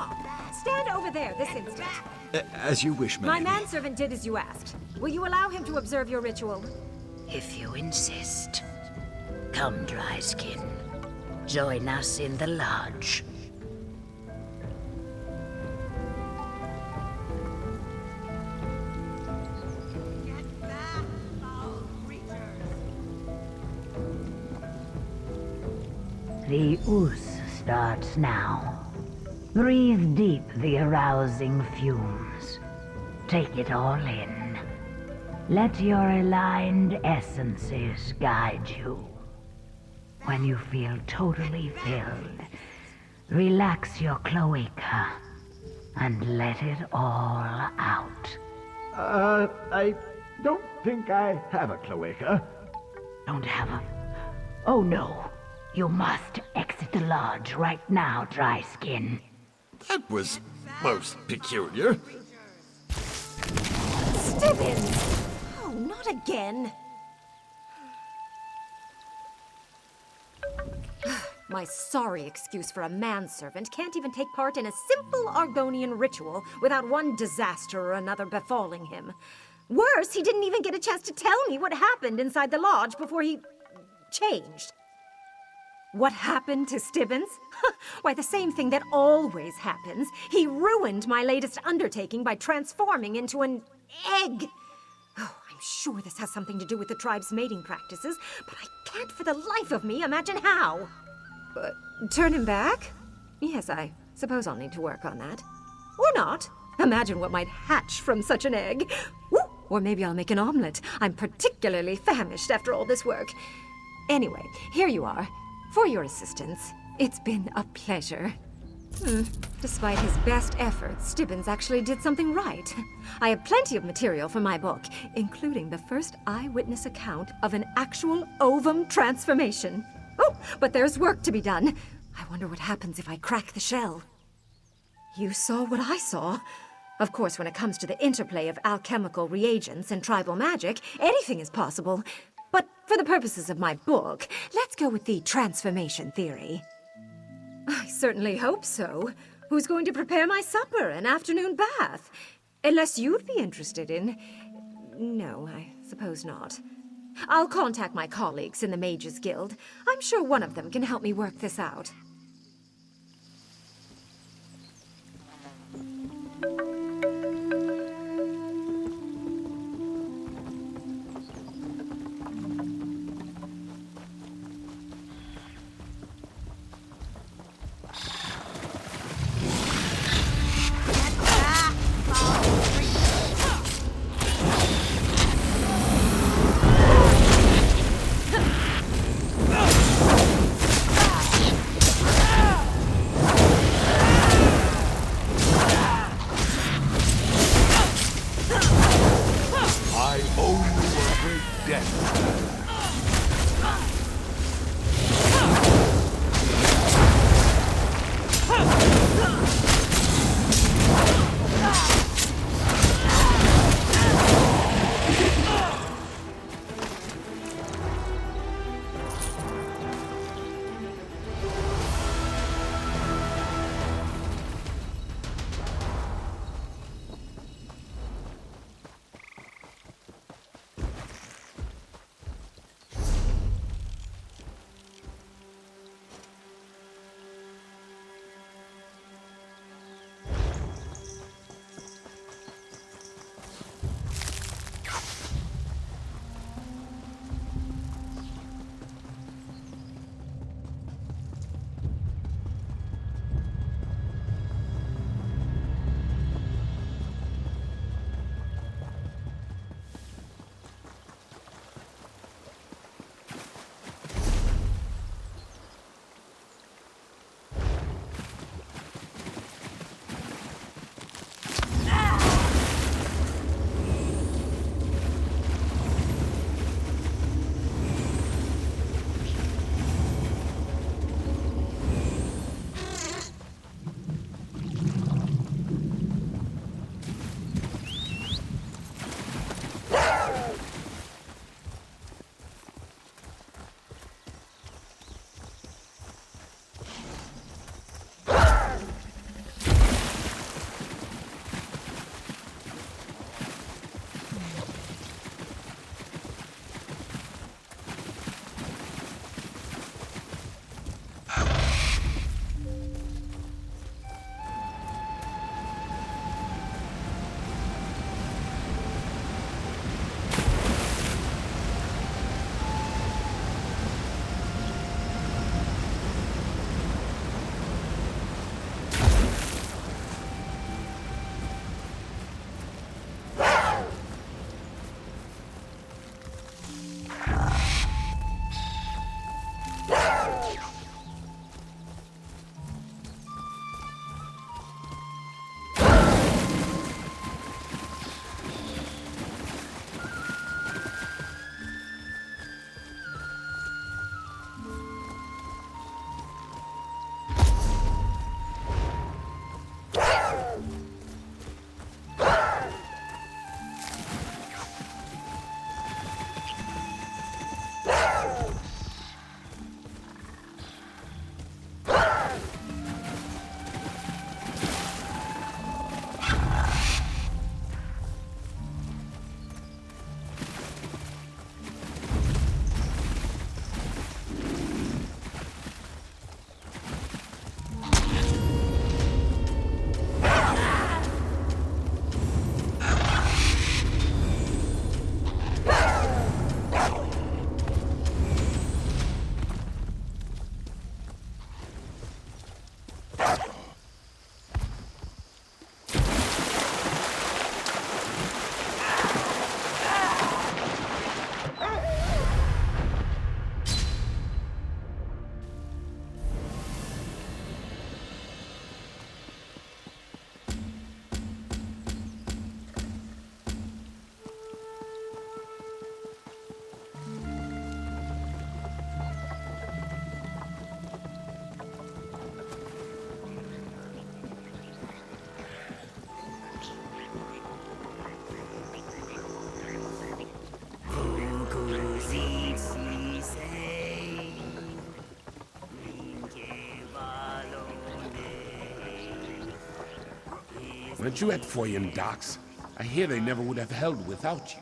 Swamp. Stand over there this instant. As you wish, My milady. manservant did as you asked. Will you allow him to observe your ritual? If you insist. Come, Dryskin. Join us in the lodge. The ooze starts now. Breathe deep the arousing fumes. Take it all in. Let your aligned essences guide you. When you feel totally filled, relax your cloaca and let it all out. I don't think I have a cloaca. Don't have a... Oh no. You must exit the lodge right now, Dryskin. That was most peculiar. Stibbins! Oh, not again. My sorry excuse for a manservant can't even take part in a simple Argonian ritual without one disaster or another befalling him. Worse, he didn't even get a chance to tell me what happened inside the lodge before he... changed. What happened to Stibbins? Why, the same thing that always happens. He ruined my latest undertaking by transforming into an egg. Oh, I'm sure this has something to do with the tribe's mating practices, but I can't for the life of me imagine how. Turn him back? Yes, I suppose I'll need to work on that. Or not. Imagine what might hatch from such an egg. Woo! Or maybe I'll make an omelet. I'm particularly famished after all this work. Anyway, here you are. For your assistance. It's been a pleasure. Despite his best efforts, Stibbins actually did something right. I have plenty of material for my book, including the first eyewitness account of an actual ovum transformation. Oh, but there's work to be done. I wonder what happens if I crack the shell. You saw what I saw. Of course, when it comes to the interplay of alchemical reagents and tribal magic, anything is possible. But for the purposes of my book, let's go with the transformation theory. I certainly hope so. Who's going to prepare my supper and afternoon bath? Unless you'd be interested in... No, I suppose not. I'll contact my colleagues in the Mages Guild. I'm sure one of them can help me work this out. Aren't you at Foyen docks? I hear they never would have held without you.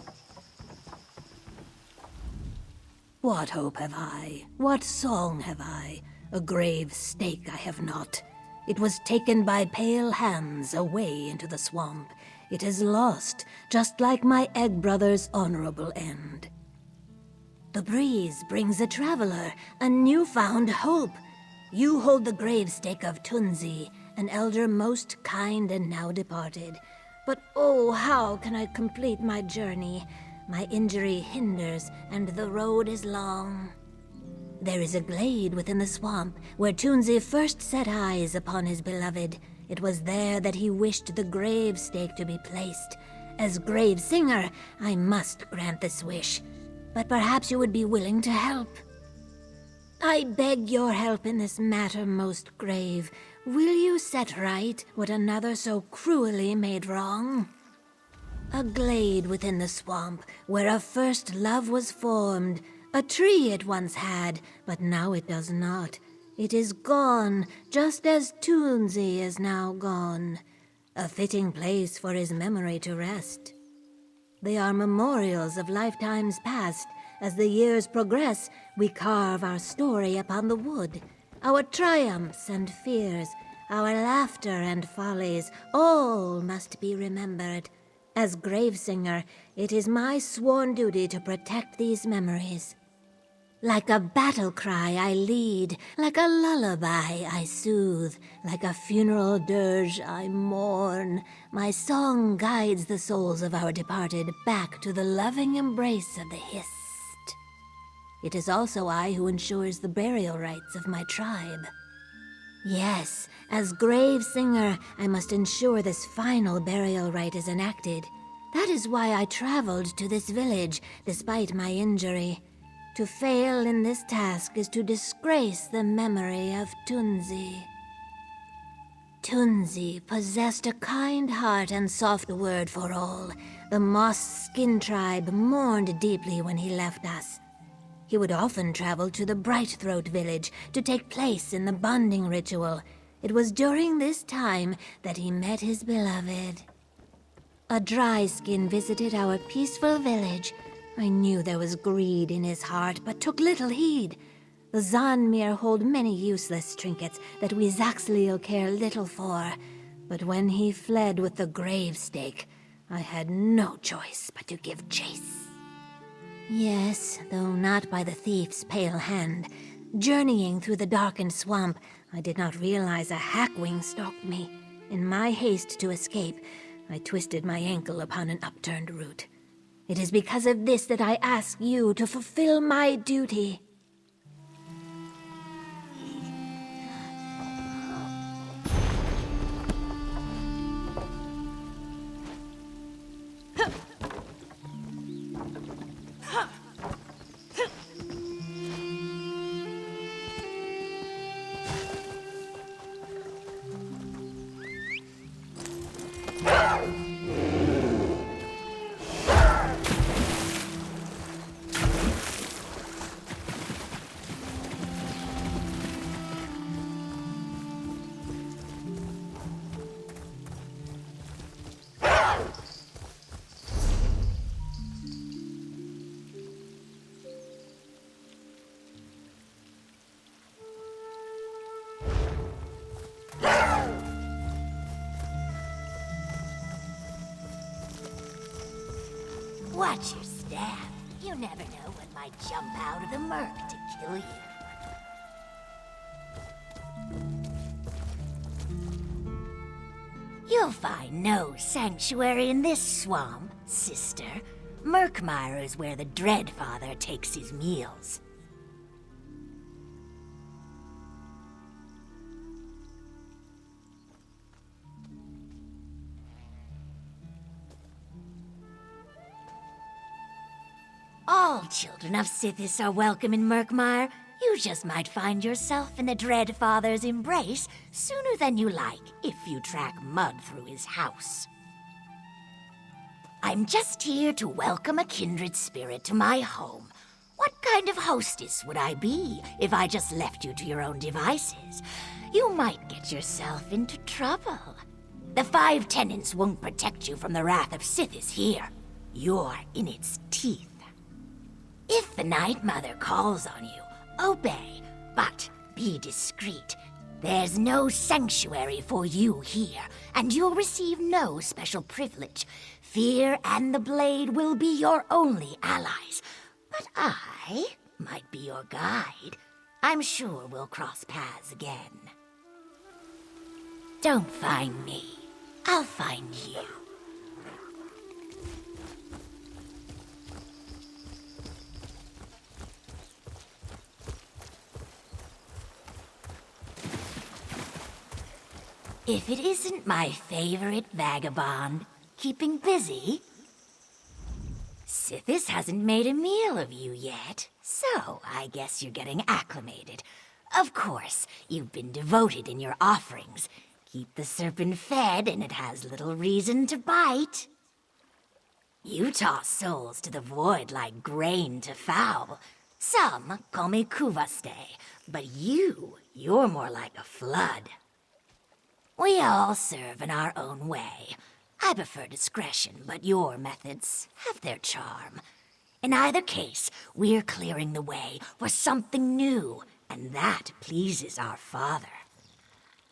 What hope have I? What song have I? A grave stake I have not. It was taken by pale hands away into the swamp. It is lost, just like my egg brother's honorable end. The breeze brings a traveler, a newfound hope. You hold the gravestake of Tunzi, an elder most kind and now departed. But oh, how can I complete my journey? My injury hinders, and the road is long. There is a glade within the swamp where Tunzi first set eyes upon his beloved. It was there that he wished the gravestake to be placed. As grave singer, I must grant this wish. But perhaps you would be willing to help. I beg your help in this matter most grave. Will you set right what another so cruelly made wrong? A glade within the swamp where a first love was formed. A tree it once had, but now it does not. It is gone, just as Tunzi is now gone. A fitting place for his memory to rest. They are memorials of lifetimes past. As the years progress, we carve our story upon the wood. Our triumphs and fears, our laughter and follies, all must be remembered. As grave singer, it is my sworn duty to protect these memories. Like a battle cry I lead, like a lullaby I soothe, like a funeral dirge I mourn. My song guides the souls of our departed back to the loving embrace of the Hist. It is also I who ensures the burial rites of my tribe. Yes, as grave singer, I must ensure this final burial rite is enacted. That is why I traveled to this village, despite my injury. To fail in this task is to disgrace the memory of Tunzi. Tunzi possessed a kind heart and soft word for all. The Moss Skin tribe mourned deeply when he left us. He would often travel to the Brightthroat village to take place in the bonding ritual. It was during this time that he met his beloved. A dry skin visited our peaceful village. I knew there was greed in his heart, but took little heed. The Zanmir hold many useless trinkets that we Zaxliel care little for. But when he fled with the gravestake, I had no choice but to give chase. Yes, though not by the thief's pale hand. Journeying through the darkened swamp, I did not realize a hackwing stalked me. In my haste to escape, I twisted my ankle upon an upturned root. It is because of this that I ask you to fulfill my duty. Watch your step. You never know what might jump out of the murk to kill you. You'll find no sanctuary in this swamp, sister. Murkmire is where the Dreadfather takes his meals. All children of Sithis are welcome in Murkmire. You just might find yourself in the Dreadfather's embrace sooner than you like if you track mud through his house. I'm just here to welcome a kindred spirit to my home. What kind of hostess would I be if I just left you to your own devices? You might get yourself into trouble. The 5 tenants won't protect you from the wrath of Sithis here. You're in its teeth. If the Night Mother calls on you, obey, but be discreet. There's no sanctuary for you here, and you'll receive no special privilege. Fear and the Blade will be your only allies. But I might be your guide. I'm sure we'll cross paths again. Don't find me. I'll find you. If it isn't my favorite vagabond, keeping busy. Sithis hasn't made a meal of you yet, so I guess you're getting acclimated. Of course, you've been devoted in your offerings. Keep the serpent fed and it has little reason to bite. You toss souls to the void like grain to fowl. Some call me Kuvaste, but you're more like a flood. We all serve in our own way. I prefer discretion, but your methods have their charm. In either case, we're clearing the way for something new, and that pleases our Father.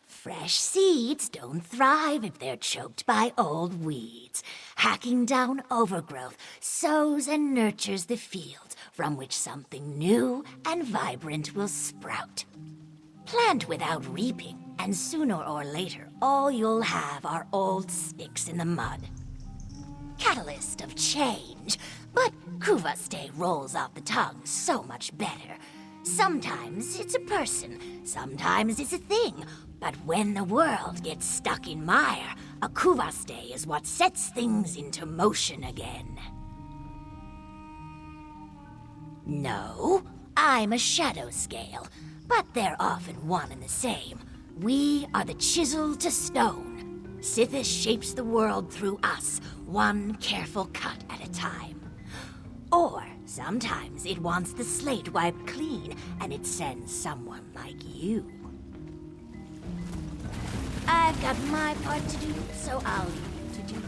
Fresh seeds don't thrive if they're choked by old weeds. Hacking down overgrowth sows and nurtures the fields from which something new and vibrant will sprout. Plant without reaping, and sooner or later, all you'll have are old sticks in the mud. Catalyst of change, but Kuvaste rolls off the tongue so much better. Sometimes it's a person, sometimes it's a thing, but when the world gets stuck in mire, a Kuvaste is what sets things into motion again. No, I'm a shadow scale, but they're often one and the same. We are the chisel to stone. Sithis shapes the world through us, one careful cut at a time. Or sometimes it wants the slate wiped clean, and it sends someone like you. I've got my part to do, so I'll leave you to do yours.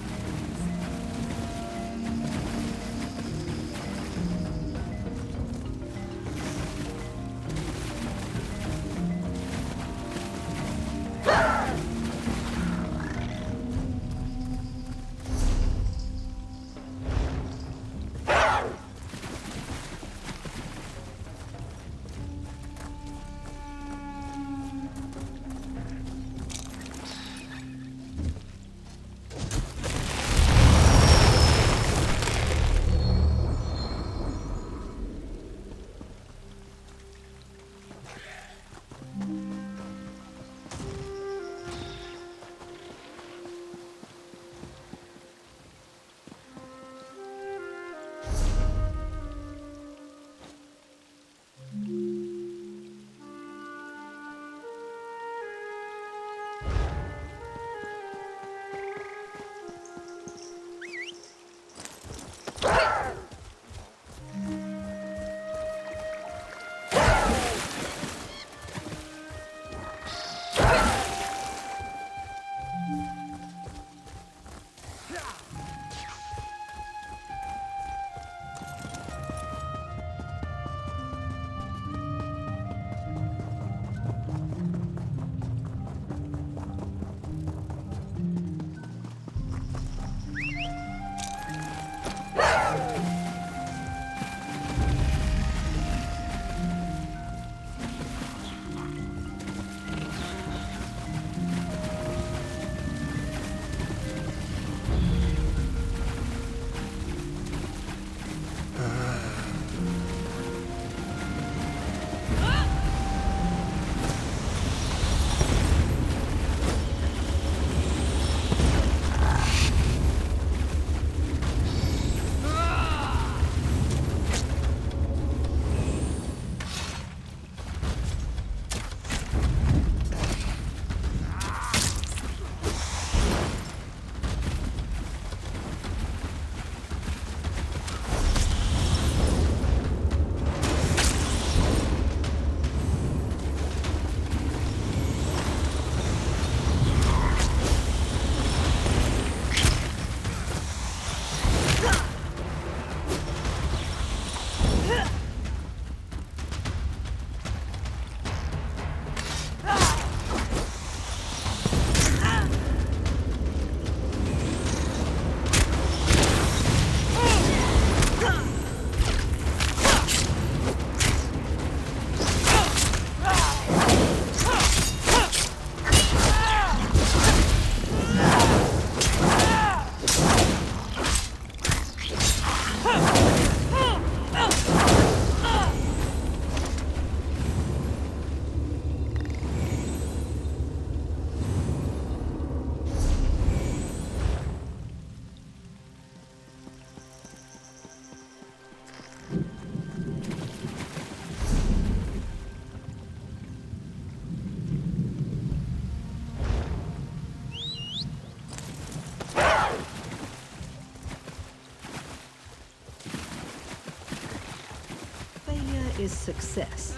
is success.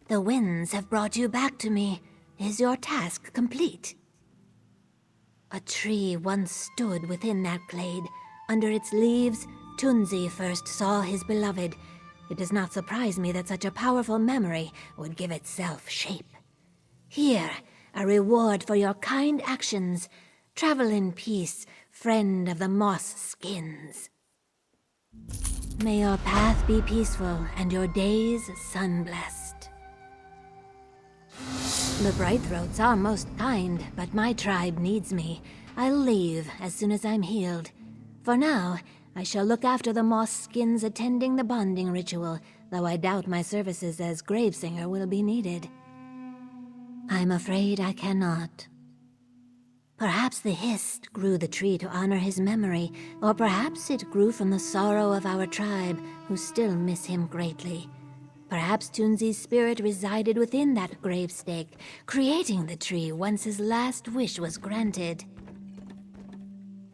The winds have brought you back to me. Is your task complete? A tree once stood within that glade. Under its leaves, Tunzi first saw his beloved. It does not surprise me that such a powerful memory would give itself shape. Here, a reward for your kind actions. Travel in peace, friend of the moss skins. May your path be peaceful and your days sun-blessed. The Brightthroats are most kind, but my tribe needs me. I'll leave as soon as I'm healed. For now, I shall look after the moss skins attending the bonding ritual, though I doubt my services as Gravesinger will be needed. I'm afraid I cannot. Perhaps the Hist grew the tree to honor his memory, or perhaps it grew from the sorrow of our tribe, who still miss him greatly. Perhaps Tunzi's spirit resided within that gravestake, creating the tree once his last wish was granted.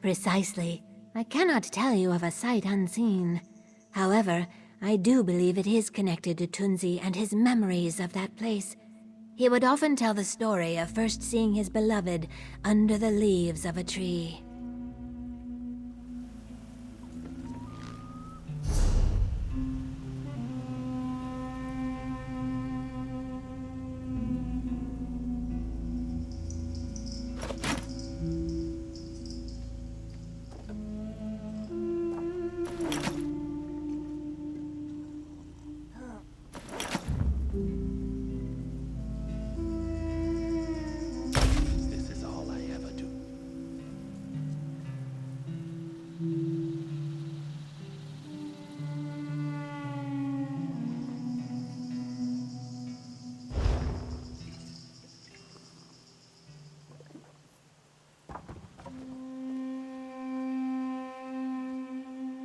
Precisely. I cannot tell you of a sight unseen. However, I do believe it is connected to Tunzi and his memories of that place. He would often tell the story of first seeing his beloved under the leaves of a tree.